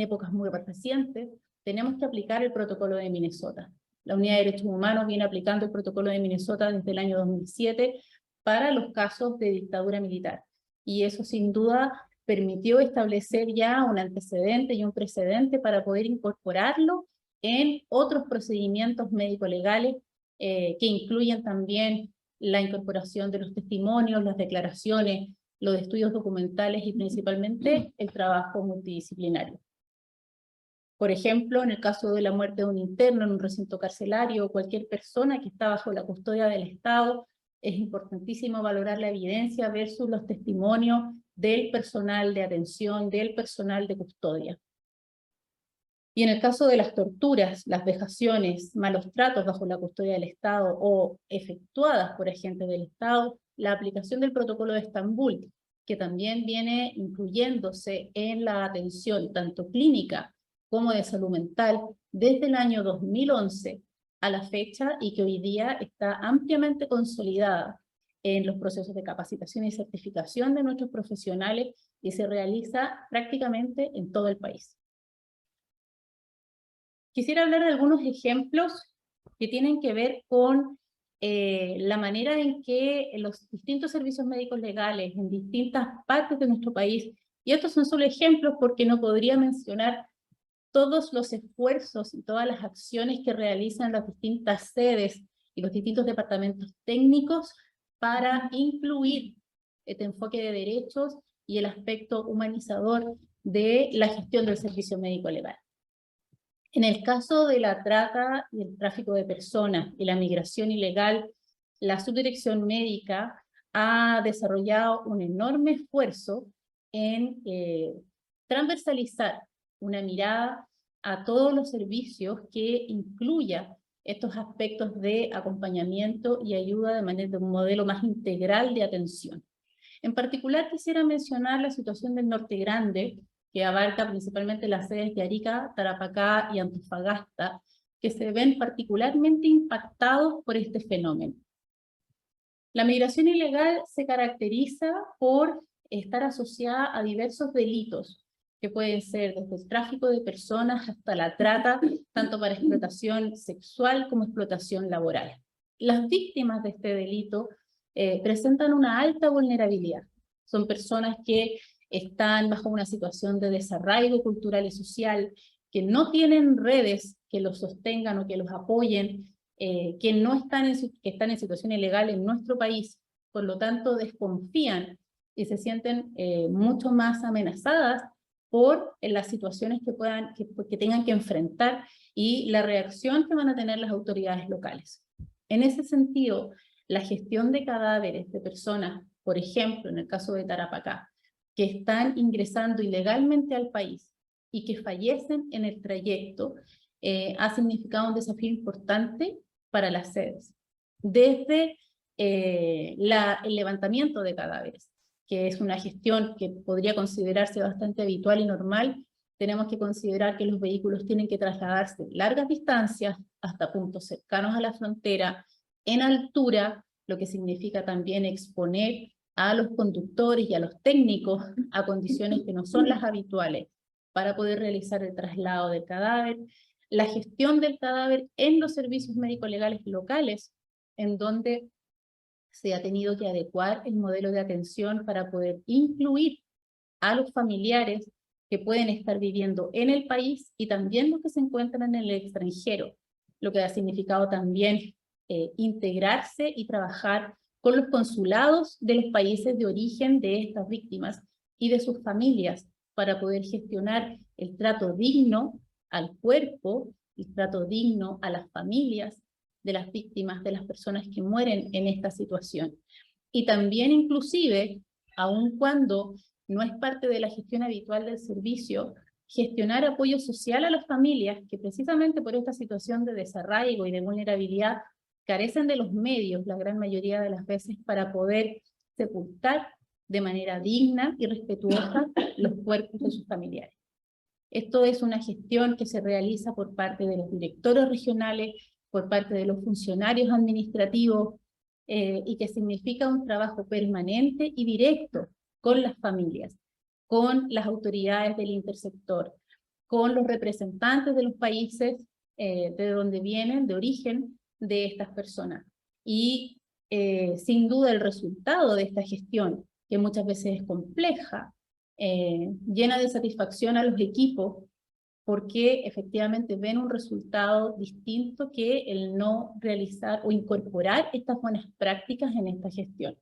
épocas muy recientes, tenemos que aplicar el Protocolo de Minnesota. La Unidad de Derechos Humanos viene aplicando el Protocolo de Minnesota desde el año 2007 para los casos de dictadura militar. Y eso sin duda permitió establecer ya un antecedente y un precedente para poder incorporarlo en otros procedimientos médico-legales que incluyen también la incorporación de los testimonios, las declaraciones, los estudios documentales y principalmente el trabajo multidisciplinario. Por ejemplo, en el caso de la muerte de un interno en un recinto carcelario o cualquier persona que está bajo la custodia del Estado, es importantísimo valorar la evidencia versus los testimonios del personal de atención, del personal de custodia. Y en el caso de las torturas, las vejaciones, malos tratos bajo la custodia del Estado o efectuadas por agentes del Estado, la aplicación del Protocolo de Estambul, que también viene incluyéndose en la atención tanto clínica como de salud mental desde el año 2011 a la fecha y que hoy día está ampliamente consolidada en los procesos de capacitación y certificación de nuestros profesionales y se realiza prácticamente en todo el país. Quisiera hablar de algunos ejemplos que tienen que ver con la manera en que los distintos servicios médicos legales en distintas partes de nuestro país, y estos son solo ejemplos porque no podría mencionar todos los esfuerzos y todas las acciones que realizan las distintas sedes y los distintos departamentos técnicos para incluir este enfoque de derechos y el aspecto humanizador de la gestión del servicio médico legal. En el caso de la trata y el tráfico de personas y la migración ilegal, la Subdirección Médica ha desarrollado un enorme esfuerzo en transversalizar una mirada a todos los servicios que incluya estos aspectos de acompañamiento y ayuda de un modelo más integral de atención. En particular quisiera mencionar la situación del Norte Grande, que abarca principalmente las sedes de Arica, Tarapacá y Antofagasta, que se ven particularmente impactados por este fenómeno. La migración ilegal se caracteriza por estar asociada a diversos delitos, que pueden ser desde el tráfico de personas hasta la trata, tanto para explotación sexual como explotación laboral. Las víctimas de este delito presentan una alta vulnerabilidad. Son personas que están bajo una situación de desarraigo cultural y social, que no tienen redes que los sostengan o que los apoyen, que están en situación ilegal en nuestro país, por lo tanto desconfían y se sienten mucho más amenazadas por las situaciones que tengan que enfrentar y la reacción que van a tener las autoridades locales. En ese sentido, la gestión de cadáveres de personas, por ejemplo, en el caso de Tarapacá, que están ingresando ilegalmente al país y que fallecen en el trayecto, ha significado un desafío importante para las sedes. Desde el levantamiento de cadáveres, que es una gestión que podría considerarse bastante habitual y normal, tenemos que considerar que los vehículos tienen que trasladarse largas distancias hasta puntos cercanos a la frontera, en altura, lo que significa también exponer a los conductores y a los técnicos a condiciones que no son las habituales para poder realizar el traslado del cadáver, la gestión del cadáver en los servicios médico-legales locales, en donde se ha tenido que adecuar el modelo de atención para poder incluir a los familiares que pueden estar viviendo en el país y también los que se encuentran en el extranjero, lo que ha significado también integrarse y trabajar con los consulados de los países de origen de estas víctimas y de sus familias para poder gestionar el trato digno al cuerpo, el trato digno a las familias de las víctimas, de las personas que mueren en esta situación. Y también inclusive, aun cuando no es parte de la gestión habitual del servicio, gestionar apoyo social a las familias que precisamente por esta situación de desarraigo y de vulnerabilidad carecen de los medios, la gran mayoría de las veces, para poder sepultar de manera digna y respetuosa los cuerpos de sus familiares. Esto es una gestión que se realiza por parte de los directores regionales, por parte de los funcionarios administrativos, y que significa un trabajo permanente y directo con las familias, con las autoridades del intersector, con los representantes de los países de donde vienen, de origen de estas personas. Y sin duda el resultado de esta gestión, que muchas veces es compleja, llena de satisfacción a los equipos, porque efectivamente ven un resultado distinto que el no realizar o incorporar estas buenas prácticas en esta gestión.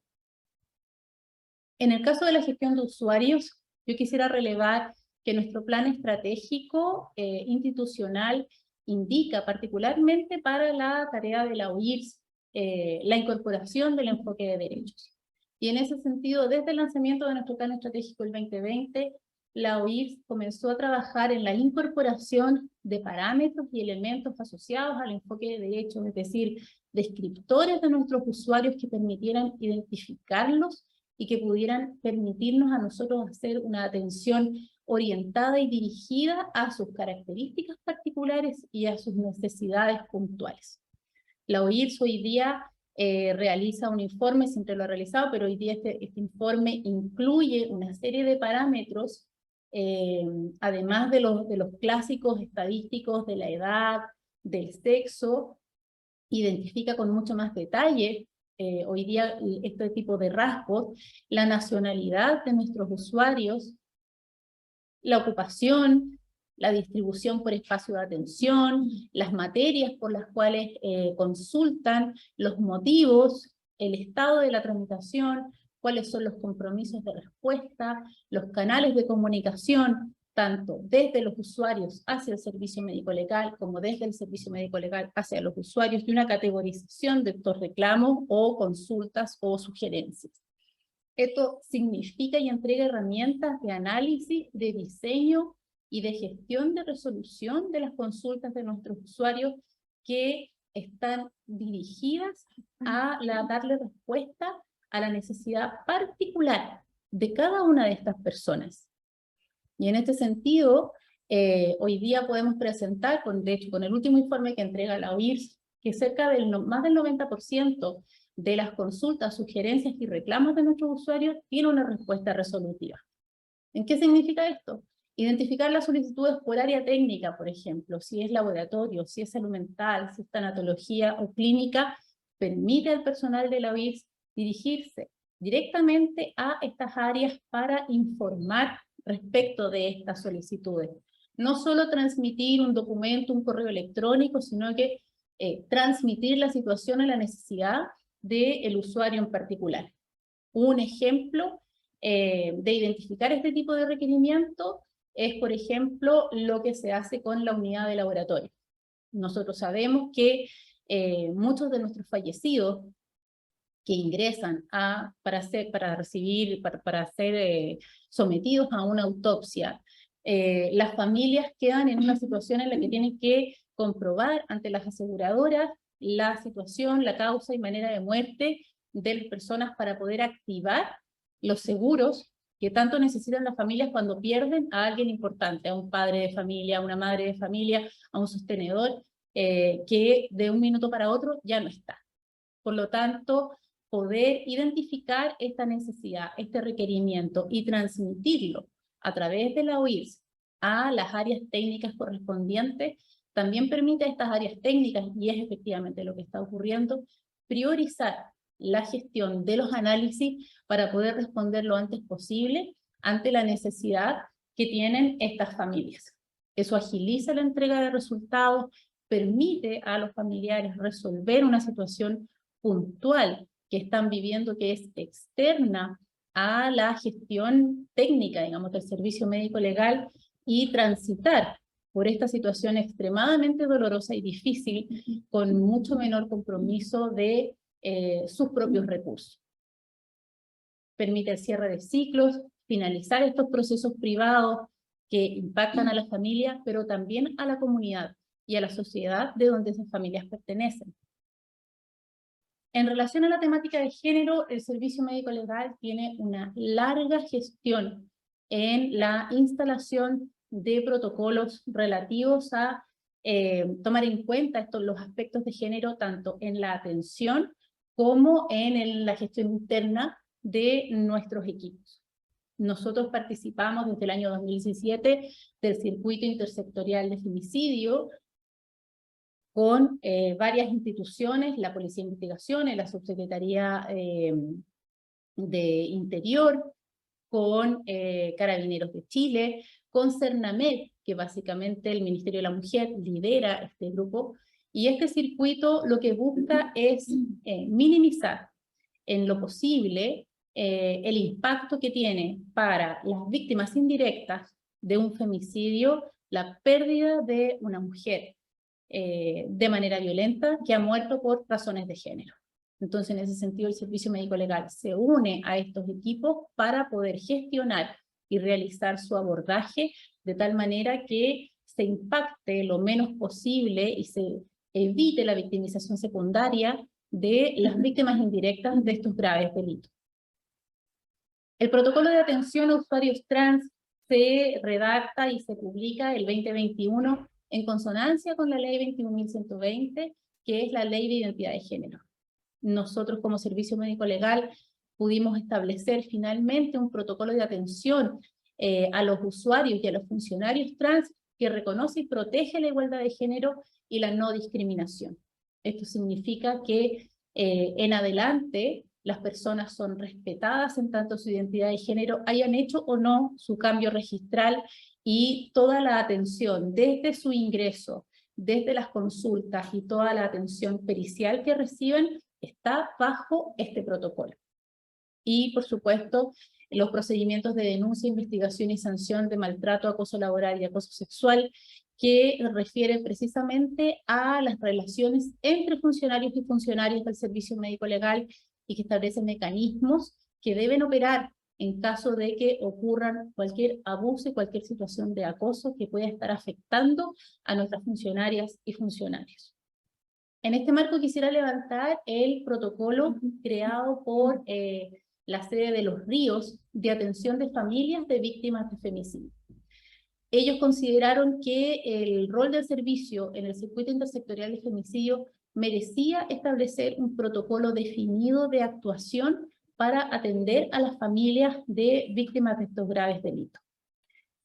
En el caso de la gestión de usuarios, yo quisiera relevar que nuestro plan estratégico institucional indica particularmente para la tarea de la OIRS la incorporación del enfoque de derechos. Y en ese sentido, desde el lanzamiento de nuestro plan estratégico el 2020, la OIRS comenzó a trabajar en la incorporación de parámetros y elementos asociados al enfoque de derechos, es decir, descriptores de nuestros usuarios que permitieran identificarlos y que pudieran permitirnos a nosotros hacer una atención orientada y dirigida a sus características particulares y a sus necesidades puntuales. La OIRS hoy día realiza un informe, siempre lo ha realizado, pero hoy día este informe incluye una serie de parámetros, además de los clásicos estadísticos de la edad, del sexo, identifica con mucho más detalle hoy día este tipo de rasgos, la nacionalidad de nuestros usuarios, la ocupación, la distribución por espacio de atención, las materias por las cuales consultan, los motivos, el estado de la tramitación, cuáles son los compromisos de respuesta, los canales de comunicación, tanto desde los usuarios hacia el servicio médico legal, como desde el servicio médico legal hacia los usuarios, y una categorización de estos reclamos o consultas o sugerencias. Esto significa y entrega herramientas de análisis, de diseño y de gestión de resolución de las consultas de nuestros usuarios que están dirigidas a darle respuesta a la necesidad particular de cada una de estas personas. Y en este sentido, hoy día podemos presentar, de hecho, con el último informe que entrega la OIRS, que cerca del más del 90% de las consultas, sugerencias y reclamos de nuestros usuarios tiene una respuesta resolutiva. ¿En qué significa esto? Identificar las solicitudes por área técnica, por ejemplo, si es laboratorio, si es salud mental, si es tanatología o clínica, permite al personal de la OIRS dirigirse directamente a estas áreas para informar respecto de estas solicitudes. No solo transmitir un documento, un correo electrónico, sino que transmitir la situación a la necesidad del usuario en particular. Un ejemplo de identificar este tipo de requerimiento es, por ejemplo, lo que se hace con la unidad de laboratorio. Nosotros sabemos que muchos de nuestros fallecidos que ingresan para ser sometidos a una autopsia, las familias quedan en una situación en la que tienen que comprobar ante las aseguradoras la situación, la causa y manera de muerte de las personas para poder activar los seguros que tanto necesitan las familias cuando pierden a alguien importante, a un padre de familia, a una madre de familia, a un sostenedor, que de un minuto para otro ya no está. Por lo tanto, poder identificar esta necesidad, este requerimiento y transmitirlo a través de la OIRS a las áreas técnicas correspondientes, también permite a estas áreas técnicas, y es efectivamente lo que está ocurriendo, priorizar la gestión de los análisis para poder responder lo antes posible ante la necesidad que tienen estas familias. Eso agiliza la entrega de resultados, permite a los familiares resolver una situación puntual que están viviendo, que es externa a la gestión técnica, digamos, del servicio médico legal, y transitar por esta situación extremadamente dolorosa y difícil con mucho menor compromiso de sus propios recursos. Permite el cierre de ciclos, finalizar estos procesos privados que impactan a la familia, pero también a la comunidad y a la sociedad de donde esas familias pertenecen. En relación a la temática de género, el Servicio Médico Legal tiene una larga gestión en la instalación de protocolos relativos a tomar en cuenta los aspectos de género tanto en la atención como en la gestión interna de nuestros equipos. Nosotros participamos desde el año 2017 del Circuito Intersectorial de Femicidio con varias instituciones, la Policía de Investigaciones, la Subsecretaría de Interior, con Carabineros de Chile, con CERNAMED, que básicamente el Ministerio de la Mujer lidera este grupo, y este circuito lo que busca es minimizar en lo posible el impacto que tiene para las víctimas indirectas de un femicidio la pérdida de una mujer de manera violenta que ha muerto por razones de género. Entonces, en ese sentido, el Servicio Médico Legal se une a estos equipos para poder gestionar y realizar su abordaje de tal manera que se impacte lo menos posible y se evite la victimización secundaria de las víctimas indirectas de estos graves delitos. El protocolo de atención a usuarios trans se redacta y se publica el 2021 en consonancia con la Ley 21.120, que es la Ley de Identidad de Género. Nosotros como Servicio Médico Legal pudimos establecer finalmente un protocolo de atención a los usuarios y a los funcionarios trans que reconoce y protege la igualdad de género y la no discriminación. Esto significa que en adelante las personas son respetadas en tanto su identidad de género hayan hecho o no su cambio registral, y toda la atención desde su ingreso, desde las consultas y toda la atención pericial que reciben está bajo este protocolo. Y por supuesto los procedimientos de denuncia, investigación y sanción de maltrato, acoso laboral y acoso sexual, que refieren precisamente a las relaciones entre funcionarios y funcionarias del Servicio Médico Legal y que establecen mecanismos que deben operar en caso de que ocurran cualquier abuso y cualquier situación de acoso que pueda estar afectando a nuestras funcionarias y funcionarios. En este marco quisiera levantar el protocolo creado por la sede de Los Ríos de atención de familias de víctimas de femicidio. Ellos consideraron que el rol del servicio en el circuito intersectorial de femicidio merecía establecer un protocolo definido de actuación para atender a las familias de víctimas de estos graves delitos.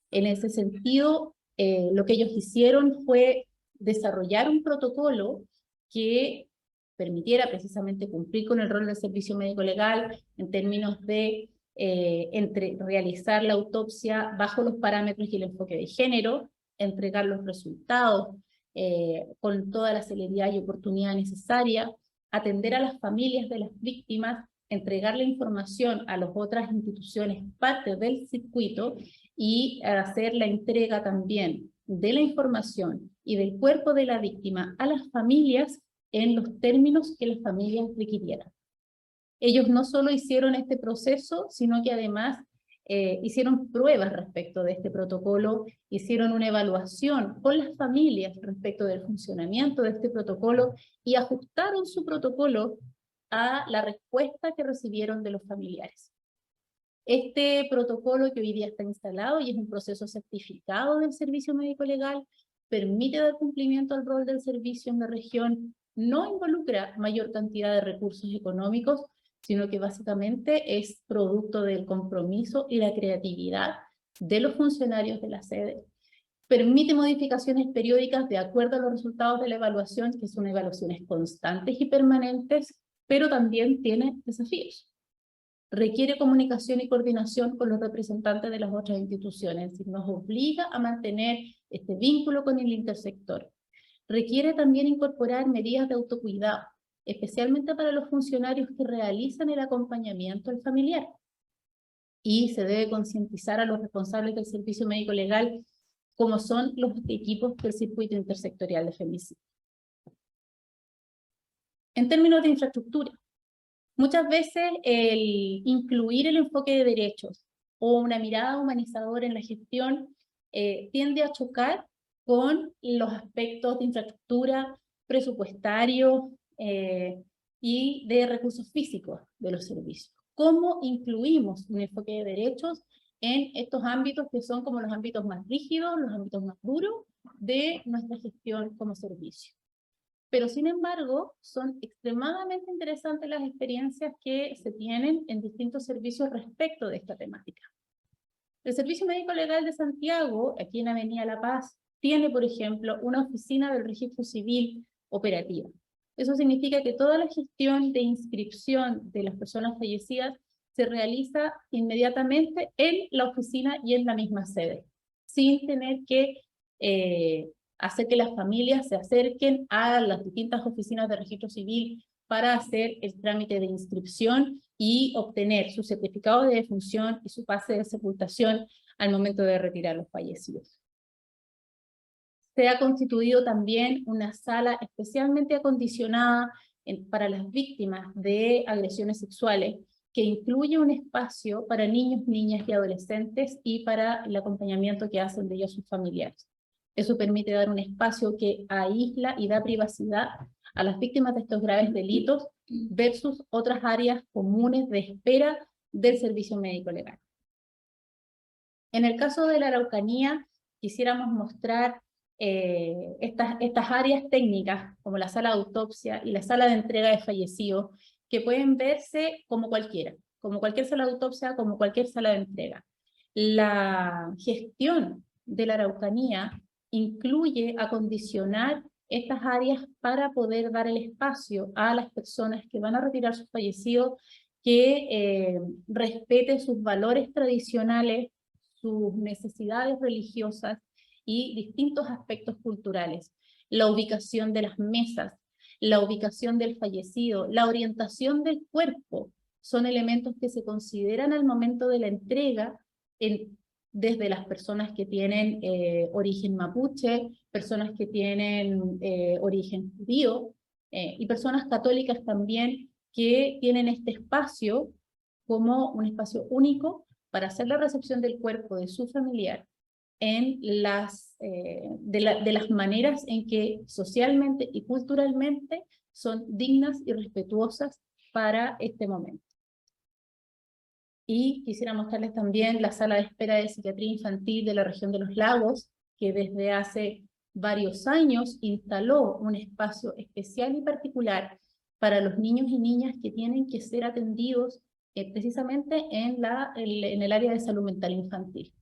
En ese sentido, lo que ellos hicieron fue desarrollar un protocolo que permitiera precisamente cumplir con el rol del servicio médico legal en términos de realizar la autopsia bajo los parámetros y el enfoque de género, entregar los resultados con toda la celeridad y oportunidad necesaria, atender a las familias de las víctimas, entregar la información a las otras instituciones parte del circuito y hacer la entrega también de la información y del cuerpo de la víctima a las familias en los términos que las familias requirieran. Ellos no solo hicieron este proceso, sino que además hicieron pruebas respecto de este protocolo, hicieron una evaluación con las familias respecto del funcionamiento de este protocolo y ajustaron su protocolo a la respuesta que recibieron de los familiares. Este protocolo que hoy día está instalado y es un proceso certificado del servicio médico legal, permite dar cumplimiento al rol del servicio en la región, no involucra mayor cantidad de recursos económicos, sino que básicamente es producto del compromiso y la creatividad de los funcionarios de la sede. Permite modificaciones periódicas de acuerdo a los resultados de la evaluación, que son evaluaciones constantes y permanentes, pero también tiene desafíos. Requiere comunicación y coordinación con los representantes de las otras instituciones, y nos obliga a mantener este vínculo con el intersector. Requiere también incorporar medidas de autocuidado, especialmente para los funcionarios que realizan el acompañamiento al familiar. Y se debe concientizar a los responsables del servicio médico legal, como son los equipos del circuito intersectorial de femicidio. En términos de infraestructura, muchas veces el incluir el enfoque de derechos o una mirada humanizadora en la gestión tiende a chocar con los aspectos de infraestructura, presupuestario y de recursos físicos de los servicios. ¿Cómo incluimos un enfoque de derechos en estos ámbitos que son como los ámbitos más rígidos, los ámbitos más duros de nuestra gestión como servicio? Pero sin embargo, son extremadamente interesantes las experiencias que se tienen en distintos servicios respecto de esta temática. El Servicio Médico Legal de Santiago, aquí en Avenida La Paz, tiene, por ejemplo, una oficina del registro civil operativa. Eso significa que toda la gestión de inscripción de las personas fallecidas se realiza inmediatamente en la oficina y en la misma sede, sin tener que hacer que las familias se acerquen a las distintas oficinas de registro civil para hacer el trámite de inscripción y obtener su certificado de defunción y su pase de sepultación al momento de retirar los fallecidos. Se ha constituido también una sala especialmente acondicionada para las víctimas de agresiones sexuales, que incluye un espacio para niños, niñas y adolescentes y para el acompañamiento que hacen de ellos sus familiares. Eso permite dar un espacio que aísla y da privacidad a las víctimas de estos graves delitos versus otras áreas comunes de espera del servicio médico legal. En el caso de la Araucanía, quisiéramos mostrar estas áreas técnicas, como la sala de autopsia y la sala de entrega de fallecidos, que pueden verse como cualquiera, como cualquier sala de autopsia, como cualquier sala de entrega. La gestión de la Araucanía incluye acondicionar estas áreas para poder dar el espacio a las personas que van a retirar sus fallecidos, que respete sus valores tradicionales, sus necesidades religiosas y distintos aspectos culturales. La ubicación de las mesas, la ubicación del fallecido, la orientación del cuerpo, son elementos que se consideran al momento de la entrega desde las personas que tienen origen mapuche, personas que tienen origen judío, y personas católicas también que tienen este espacio como un espacio único para hacer la recepción del cuerpo de su familiar en de las maneras en que socialmente y culturalmente son dignas y respetuosas para este momento. Y quisiera mostrarles también la sala de espera de psiquiatría infantil de la región de los lagos, que desde hace varios años instaló un espacio especial y particular para los niños y niñas que tienen que ser atendidos precisamente en el área de salud mental infantil.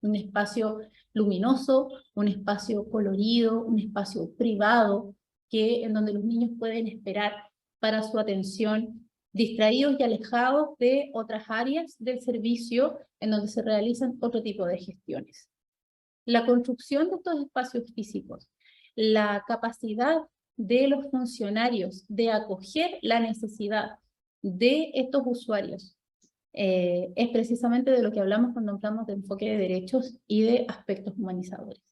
Un espacio luminoso, un espacio colorido, un espacio privado, en donde los niños pueden esperar para su atención, distraídos y alejados de otras áreas del servicio en donde se realizan otro tipo de gestiones. La construcción de estos espacios físicos, la capacidad de los funcionarios de acoger la necesidad de estos usuarios, es precisamente de lo que hablamos cuando hablamos de enfoque de derechos y de aspectos humanizadores.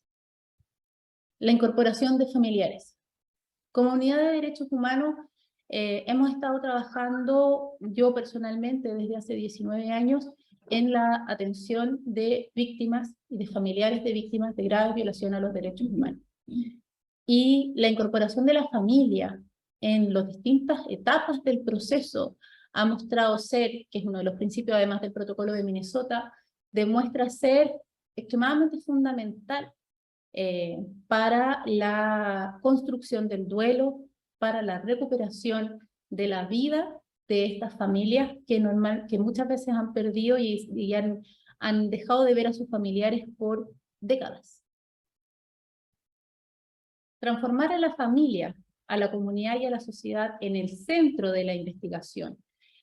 La incorporación de familiares. Como unidad de derechos humanos, hemos estado trabajando, yo personalmente, desde hace 19 años, en la atención de víctimas y de familiares de víctimas de grave violación a los derechos humanos. Y la incorporación de la familia en las distintas etapas del proceso ha mostrado ser, que es uno de los principios además del protocolo de Minnesota, demuestra ser extremadamente fundamental para la construcción del duelo, para la recuperación de la vida de estas familias que muchas veces han perdido y han dejado de ver a sus familiares por décadas. Transformar a la familia, a la comunidad y a la sociedad en el centro de la investigación,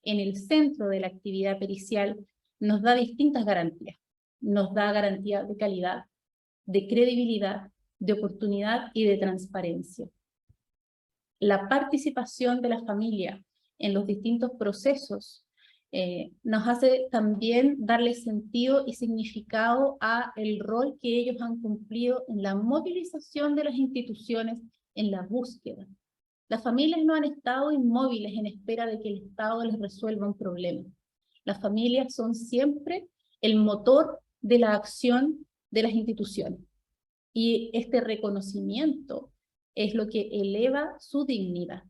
en el centro de la actividad pericial, nos da distintas garantías. Nos da garantía de calidad, de credibilidad, de oportunidad y de transparencia. La participación de la familia en los distintos procesos nos hace también darle sentido y significado a el rol que ellos han cumplido en la movilización de las instituciones, en la búsqueda. Las familias no han estado inmóviles en espera de que el Estado les resuelva un problema. Las familias son siempre el motor de la acción de las instituciones. Y este reconocimiento es lo que eleva su dignidad.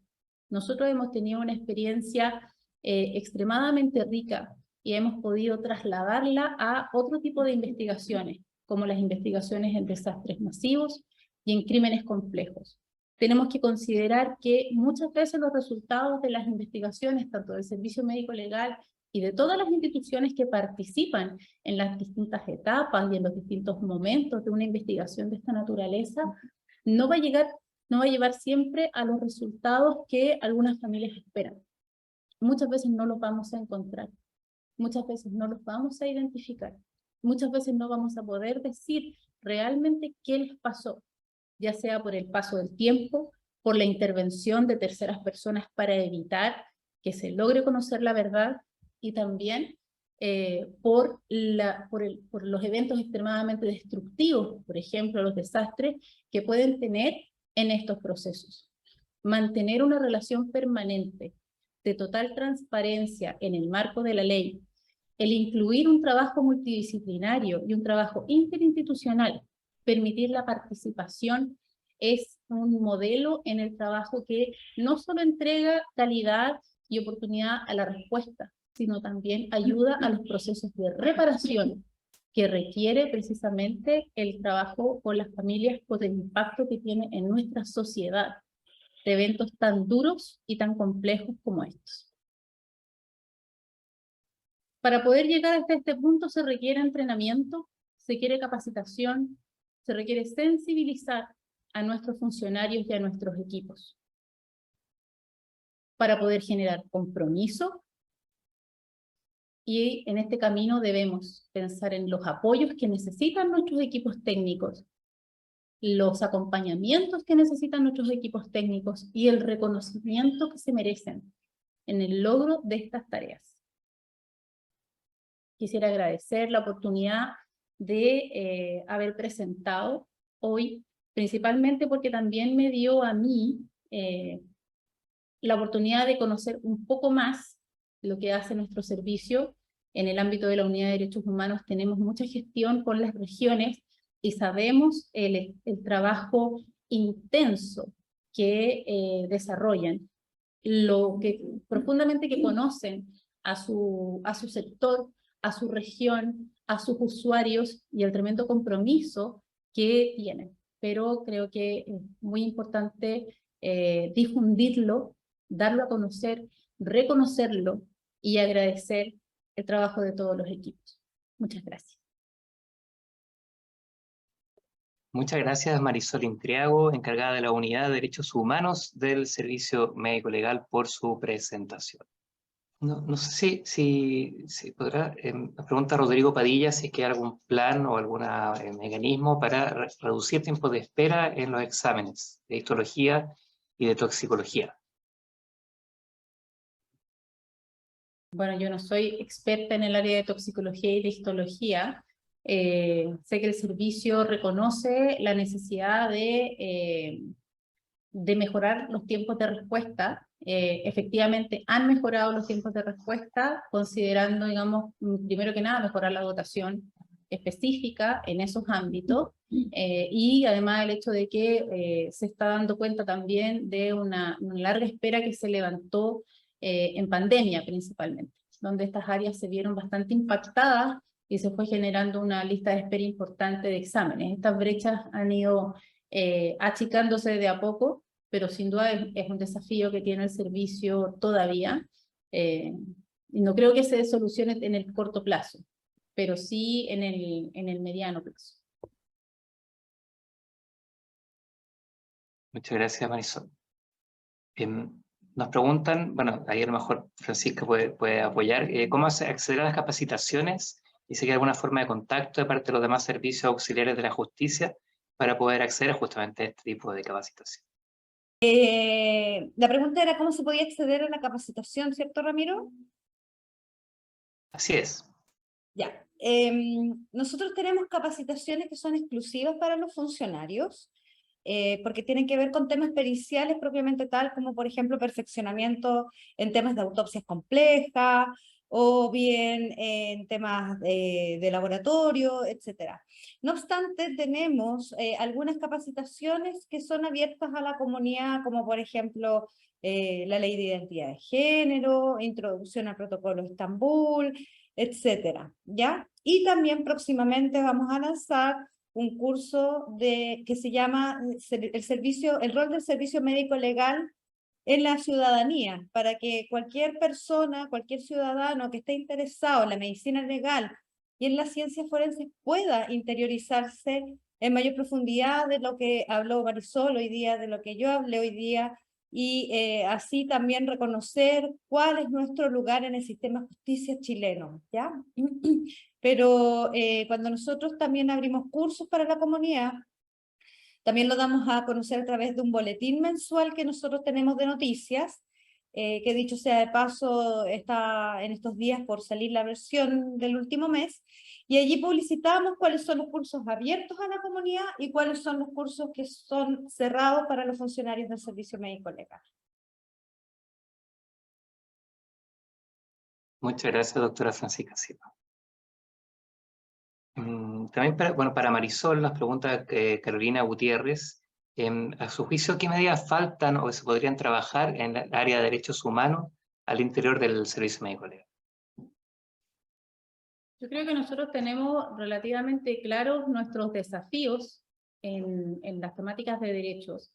Nosotros hemos tenido una experiencia extremadamente rica y hemos podido trasladarla a otro tipo de investigaciones, como las investigaciones en desastres masivos y en crímenes complejos. Tenemos que considerar que muchas veces los resultados de las investigaciones, tanto del Servicio Médico Legal y de todas las instituciones que participan en las distintas etapas y en los distintos momentos de una investigación de esta naturaleza, no va a llevar siempre a los resultados que algunas familias esperan. Muchas veces no los vamos a encontrar, muchas veces no los vamos a identificar, muchas veces no vamos a poder decir realmente qué les pasó, ya sea por el paso del tiempo, por la intervención de terceras personas para evitar que se logre conocer la verdad, y también por los eventos extremadamente destructivos, por ejemplo, los desastres que pueden tener en estos procesos. Mantener una relación permanente de total transparencia en el marco de la ley, el incluir un trabajo multidisciplinario y un trabajo interinstitucional, permitir la participación, es un modelo en el trabajo que no solo entrega calidad y oportunidad a la respuesta, sino también ayuda a los procesos de reparación que requiere precisamente el trabajo con las familias por el impacto que tiene en nuestra sociedad de eventos tan duros y tan complejos como estos. Para poder llegar hasta este punto se requiere entrenamiento, se requiere capacitación, se requiere sensibilizar a nuestros funcionarios y a nuestros equipos. Para poder generar compromiso, y en este camino debemos pensar en los apoyos que necesitan nuestros equipos técnicos, los acompañamientos que necesitan nuestros equipos técnicos y el reconocimiento que se merecen en el logro de estas tareas. Quisiera agradecer la oportunidad de haber presentado hoy, principalmente porque también me dio a mí la oportunidad de conocer un poco más lo que hace nuestro servicio. En el ámbito de la Unidad de Derechos Humanos tenemos mucha gestión con las regiones y sabemos el trabajo intenso que desarrollan, lo que profundamente que conocen a su sector, a su región, a sus usuarios y el tremendo compromiso que tienen. Pero creo que es muy importante difundirlo, darlo a conocer, reconocerlo y agradecer el trabajo de todos los equipos. Muchas gracias.
Muchas gracias, Marisol Intriago, encargada de la Unidad de Derechos Humanos del Servicio Médico Legal, por su presentación. No sé si podrá, nos pregunta Rodrigo Padilla si es que hay algún plan o algún mecanismo para reducir tiempo de espera en los exámenes de histología y de toxicología.
Bueno, yo no soy experta en el área de toxicología y de histología. Sé que el servicio reconoce la necesidad de mejorar los tiempos de respuesta. Efectivamente han mejorado los tiempos de respuesta, considerando, digamos, primero que nada, mejorar la dotación específica en esos ámbitos, y además el hecho de que se está dando cuenta también de una larga espera que se levantó en pandemia principalmente, donde estas áreas se vieron bastante impactadas y se fue generando una lista de espera importante de exámenes. Estas brechas han ido achicándose de a poco, pero sin duda es un desafío que tiene el servicio todavía. Y no creo que se solucione en el corto plazo, pero sí en el mediano plazo.
Muchas gracias, Marisol. Nos preguntan, bueno, ahí a lo mejor Francisca puede apoyar, ¿cómo acceder a las capacitaciones? Y si hay alguna forma de contacto de parte de los demás servicios auxiliares de la justicia para poder acceder justamente a este tipo de capacitación.
La pregunta era cómo se podía acceder a la capacitación, ¿cierto, Ramiro?
Así es.
Ya. Nosotros tenemos capacitaciones que son exclusivas para los funcionarios, porque tienen que ver con temas periciales propiamente tal, como por ejemplo perfeccionamiento en temas de autopsias complejas, o bien en temas de laboratorio, etc. No obstante, tenemos algunas capacitaciones que son abiertas a la comunidad, como por ejemplo la ley de identidad de género, introducción al protocolo de Estambul, etcétera, ¿ya? Y también próximamente vamos a lanzar un curso que se llama el rol del servicio médico legal en la ciudadanía, para que cualquier persona, cualquier ciudadano que esté interesado en la medicina legal y en las ciencias forenses pueda interiorizarse en mayor profundidad de lo que habló Marisol hoy día, de lo que yo hablé hoy día, y así también reconocer cuál es nuestro lugar en el sistema de justicia chileno, ¿ya? Pero cuando nosotros también abrimos cursos para la comunidad, también lo damos a conocer a través de un boletín mensual que nosotros tenemos de noticias, que dicho sea de paso, está en estos días por salir la versión del último mes, y allí publicitamos cuáles son los cursos abiertos a la comunidad y cuáles son los cursos que son cerrados para los funcionarios del servicio médico legal.
Muchas gracias, doctora Francisca Silva. También para Marisol nos pregunta Carolina Gutiérrez, a su juicio, ¿qué medidas faltan o se podrían trabajar en el área de derechos humanos al interior del servicio médico legal?
Yo creo que nosotros tenemos relativamente claros nuestros desafíos en las temáticas de derechos.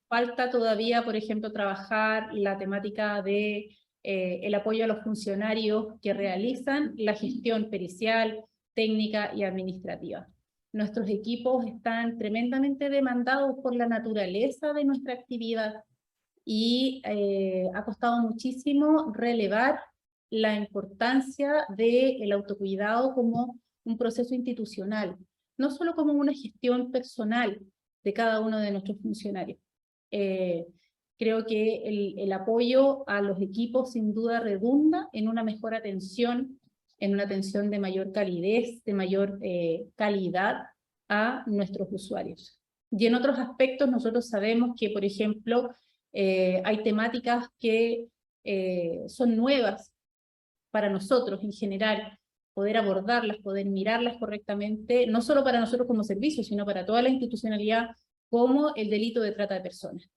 Falta todavía, por ejemplo, trabajar la temática de el apoyo a los funcionarios que realizan la gestión pericial, técnica y administrativa. Nuestros equipos están tremendamente demandados por la naturaleza de nuestra actividad y ha costado muchísimo relevar la importancia del autocuidado como un proceso institucional, no solo como una gestión personal de cada uno de nuestros funcionarios. Creo que el apoyo a los equipos sin duda redunda en una mejor atención, en una atención de mayor calidez, de mayor calidad a nuestros usuarios. Y en otros aspectos nosotros sabemos que, por ejemplo, hay temáticas que son nuevas para nosotros en general, poder abordarlas, poder mirarlas correctamente, no solo para nosotros como servicio, sino para toda la institucionalidad, como el delito de trata de personas.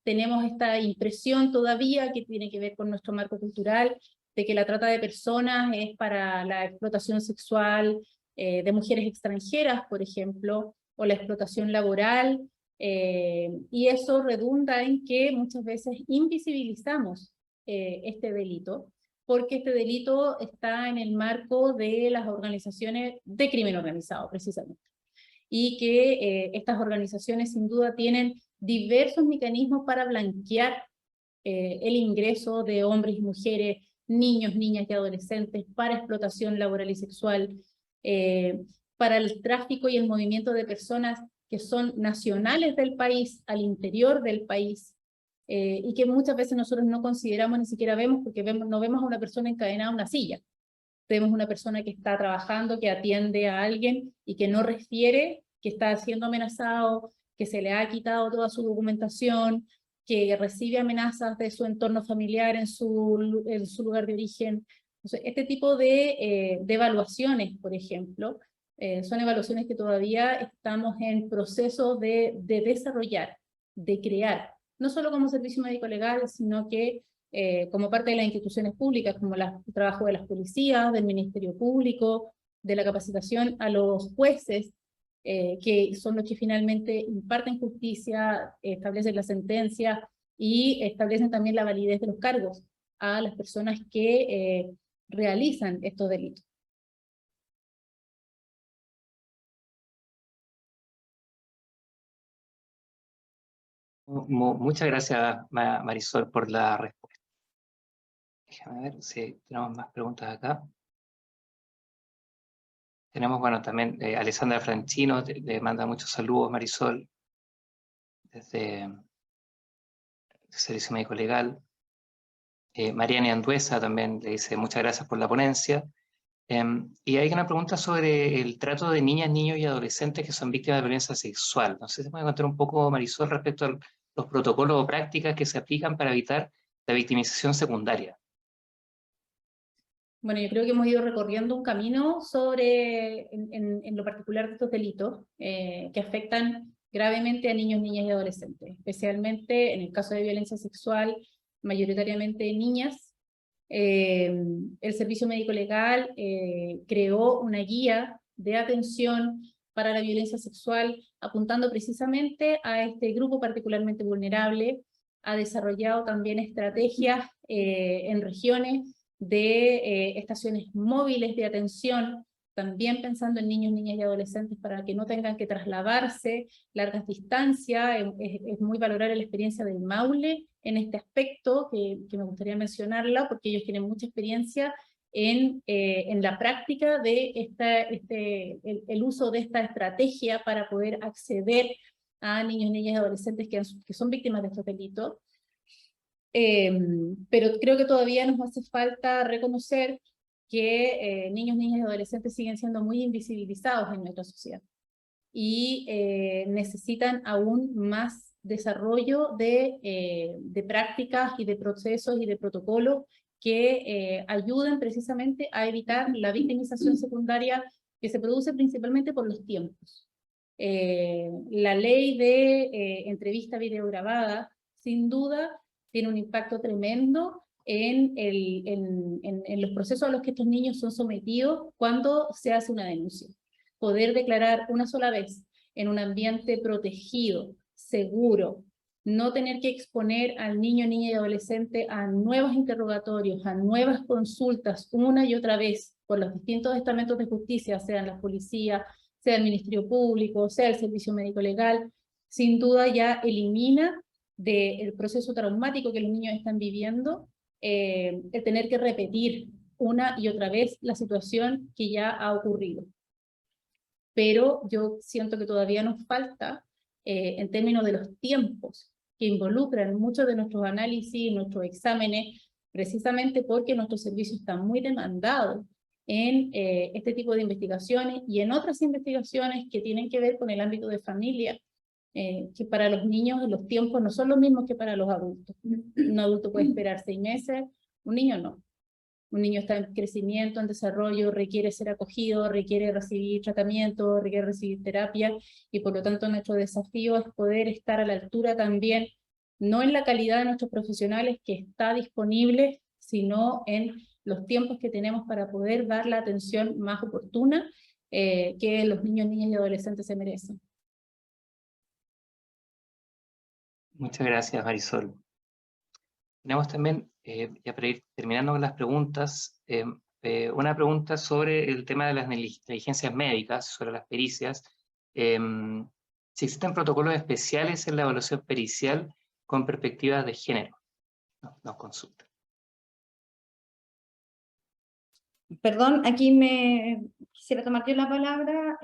Tenemos esta impresión todavía que tiene que ver con nuestro marco cultural, de que la trata de personas es para la explotación sexual de mujeres extranjeras, por ejemplo, o la explotación laboral, y eso redunda en que muchas veces invisibilizamos este delito, porque este delito está en el marco de las organizaciones de crimen organizado, precisamente. Y que estas organizaciones sin duda tienen diversos mecanismos para blanquear el ingreso de hombres y mujeres, niños, niñas y adolescentes para explotación laboral y sexual, para el tráfico y el movimiento de personas que son nacionales del país, al interior del país, y que muchas veces nosotros no consideramos, ni siquiera vemos, porque no vemos a una persona encadenada a una silla. Vemos una persona que está trabajando, que atiende a alguien y que no refiere que está siendo amenazado, que se le ha quitado toda su documentación, que recibe amenazas de su entorno familiar en su lugar de origen. Entonces, este tipo de evaluaciones, por ejemplo, son evaluaciones que todavía estamos en proceso de desarrollar, de crear, no solo como servicio médico legal, sino que como parte de las instituciones públicas, como el trabajo de las policías, del Ministerio Público, de la capacitación a los jueces, que son los que finalmente imparten justicia, establecen la sentencia y establecen también la validez de los cargos a las personas que realizan estos delitos.
Muchas gracias, Marisol, por la respuesta. Déjame ver si tenemos más preguntas acá. Tenemos, bueno, también Alessandra Franchino, le manda muchos saludos, Marisol, desde el Servicio Médico Legal. Mariana Anduesa también le dice muchas gracias por la ponencia. Y hay una pregunta sobre el trato de niñas, niños y adolescentes que son víctimas de violencia sexual. No sé si puede contar un poco, Marisol, respecto a los protocolos o prácticas que se aplican para evitar la victimización secundaria.
Bueno, yo creo que hemos ido recorriendo un camino sobre, en lo particular de estos delitos, que afectan gravemente a niños, niñas y adolescentes, especialmente en el caso de violencia sexual, mayoritariamente niñas. El Servicio Médico Legal creó una guía de atención para la violencia sexual, apuntando precisamente a este grupo particularmente vulnerable. Ha desarrollado también estrategias en regiones de estaciones móviles de atención, también pensando en niños, niñas y adolescentes para que no tengan que trasladarse largas distancias. Es muy valorable la experiencia del Maule en este aspecto, que me gustaría mencionarla, porque ellos tienen mucha experiencia en la práctica de el uso de esta estrategia para poder acceder a niños, niñas y adolescentes que son víctimas de estos delitos. Pero creo que todavía nos hace falta reconocer que niños, niñas y adolescentes siguen siendo muy invisibilizados en nuestra sociedad y necesitan aún más desarrollo de prácticas y de procesos y de protocolos que ayuden precisamente a evitar la victimización secundaria que se produce principalmente por los tiempos. La ley de entrevista videograbada, sin duda, tiene un impacto tremendo en los procesos a los que estos niños son sometidos cuando se hace una denuncia. Poder declarar una sola vez en un ambiente protegido, seguro, no tener que exponer al niño, niña y adolescente a nuevos interrogatorios, a nuevas consultas una y otra vez por los distintos estamentos de justicia, sean la policía, sea el Ministerio Público, sea el Servicio Médico Legal, sin duda ya elimina del proceso traumático que los niños están viviendo, el tener que repetir una y otra vez la situación que ya ha ocurrido. Pero yo siento que todavía nos falta, en términos de los tiempos que involucran muchos de nuestros análisis, nuestros exámenes, precisamente porque nuestro servicio está muy demandado en este tipo de investigaciones y en otras investigaciones que tienen que ver con el ámbito de familia, que para los niños los tiempos no son los mismos que para los adultos. Un adulto puede esperar 6 meses, un niño no. Un niño está en crecimiento, en desarrollo, requiere ser acogido, requiere recibir tratamiento, requiere recibir terapia, y por lo tanto nuestro desafío es poder estar a la altura también, no en la calidad de nuestros profesionales que está disponible, sino en los tiempos que tenemos para poder dar la atención más oportuna que los niños, niñas y adolescentes se merecen.
Muchas gracias, Marisol. Tenemos también ya para ir terminando con las preguntas, una pregunta sobre el tema de las negligencias médicas, sobre las pericias. Si existen protocolos especiales en la evaluación pericial con perspectivas de género. Nos consulta.
Perdón, aquí me quisiera tomar yo la palabra.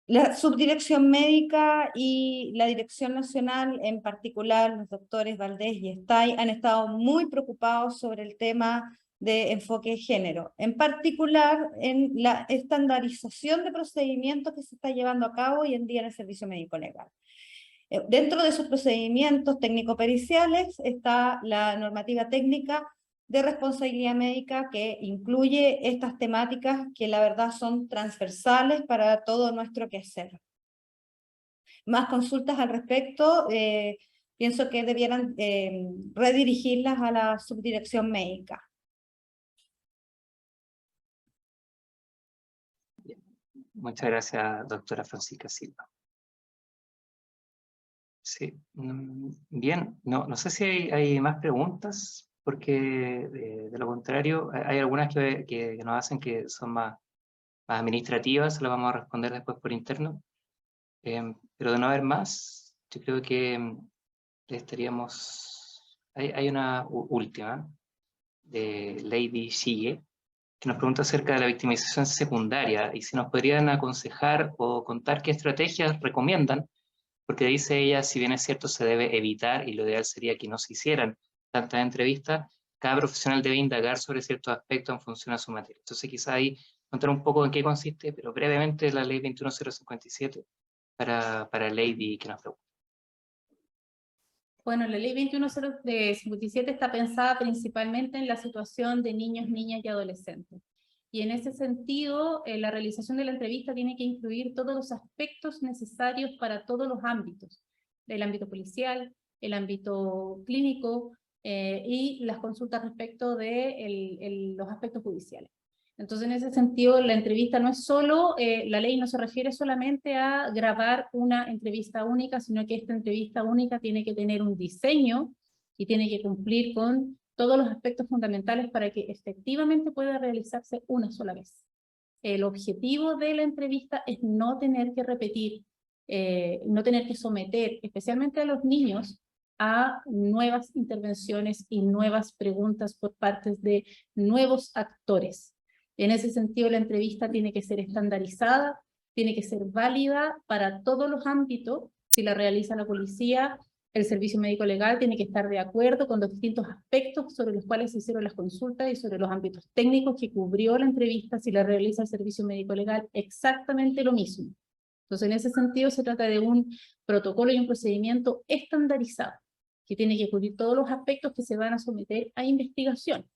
La Subdirección Médica y la Dirección Nacional, en particular los doctores Valdés y Estay, han estado muy preocupados sobre el tema de enfoque de género, en particular en la estandarización de procedimientos que se está llevando a cabo hoy en día en el servicio médico legal. Dentro de esos procedimientos técnico-periciales está la normativa técnica de responsabilidad médica que incluye estas temáticas que la verdad son transversales para todo nuestro quehacer. Más consultas al respecto, pienso que debieran redirigirlas a la subdirección médica.
Muchas gracias, doctora Francisca Silva. Sí, bien, no sé si hay más preguntas, porque de lo contrario, hay algunas que nos hacen que son más administrativas, se las vamos a responder después por interno. Pero de no haber más, yo creo que estaríamos... Hay una última, de Lady Sigue, que nos pregunta acerca de la victimización secundaria, y si nos podrían aconsejar o contar qué estrategias recomiendan, porque dice ella, si bien es cierto, se debe evitar, y lo ideal sería que no se hicieran tantas entrevistas, cada profesional debe indagar sobre ciertos aspectos en función a su materia. Entonces quizá ahí contar un poco en qué consiste, pero brevemente, la ley 21057 para Lady que nos pregunta.
Bueno, la ley 21057 está pensada principalmente en la situación de niños, niñas y adolescentes. Y en ese sentido, la realización de la entrevista tiene que incluir todos los aspectos necesarios para todos los ámbitos, el ámbito policial, el ámbito clínico y las consultas respecto de los aspectos judiciales. Entonces, en ese sentido, la entrevista no es solo, la ley no se refiere solamente a grabar una entrevista única, sino que esta entrevista única tiene que tener un diseño y tiene que cumplir con todos los aspectos fundamentales para que efectivamente pueda realizarse una sola vez. El objetivo de la entrevista es no tener que repetir, no tener que someter, especialmente a los niños, a nuevas intervenciones y nuevas preguntas por parte de nuevos actores. En ese sentido, la entrevista tiene que ser estandarizada, tiene que ser válida para todos los ámbitos. Si la realiza la policía, el servicio médico legal tiene que estar de acuerdo con los distintos aspectos sobre los cuales se hicieron las consultas y sobre los ámbitos técnicos que cubrió la entrevista. Si la realiza el servicio médico legal, exactamente lo mismo. Entonces, en ese sentido, se trata de un protocolo y un procedimiento estandarizado, que tiene que cubrir todos los aspectos que se van a someter a investigación.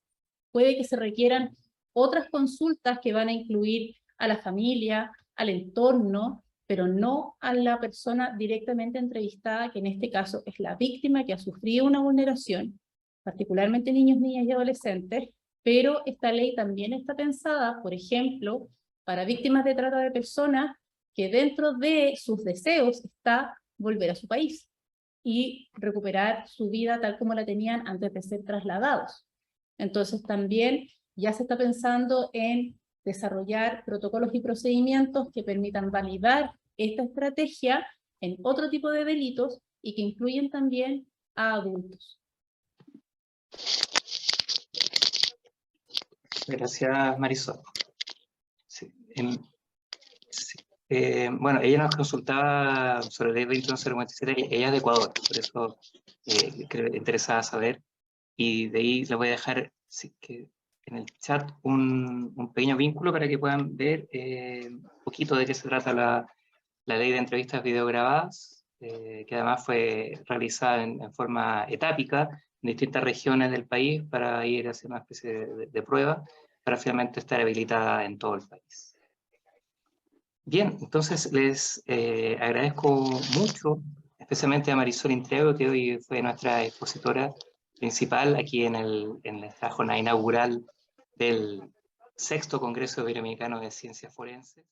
Puede que se requieran otras consultas que van a incluir a la familia, al entorno, pero no a la persona directamente entrevistada, que en este caso es la víctima que ha sufrido una vulneración, particularmente niños, niñas y adolescentes, pero esta ley también está pensada, por ejemplo, para víctimas de trata de personas que dentro de sus deseos está volver a su país y recuperar su vida tal como la tenían antes de ser trasladados. Entonces también ya se está pensando en desarrollar protocolos y procedimientos que permitan validar esta estrategia en otro tipo de delitos y que incluyen también a adultos.
Gracias, Marisol. Sí, sí. Bueno, ella nos consultaba sobre la ley 21057, ella es de Ecuador, por eso creo que interesada saber, y de ahí le voy a dejar que en el chat un pequeño vínculo para que puedan ver un poquito de qué se trata la ley de entrevistas videograbadas, que además fue realizada en forma etápica en distintas regiones del país para ir haciendo una especie de prueba para finalmente estar habilitada en todo el país. Bien, entonces les agradezco mucho, especialmente a Marisol Intriago, que hoy fue nuestra expositora principal aquí en esta jornada inaugural del 6º Congreso Iberoamericano de Ciencias Forenses.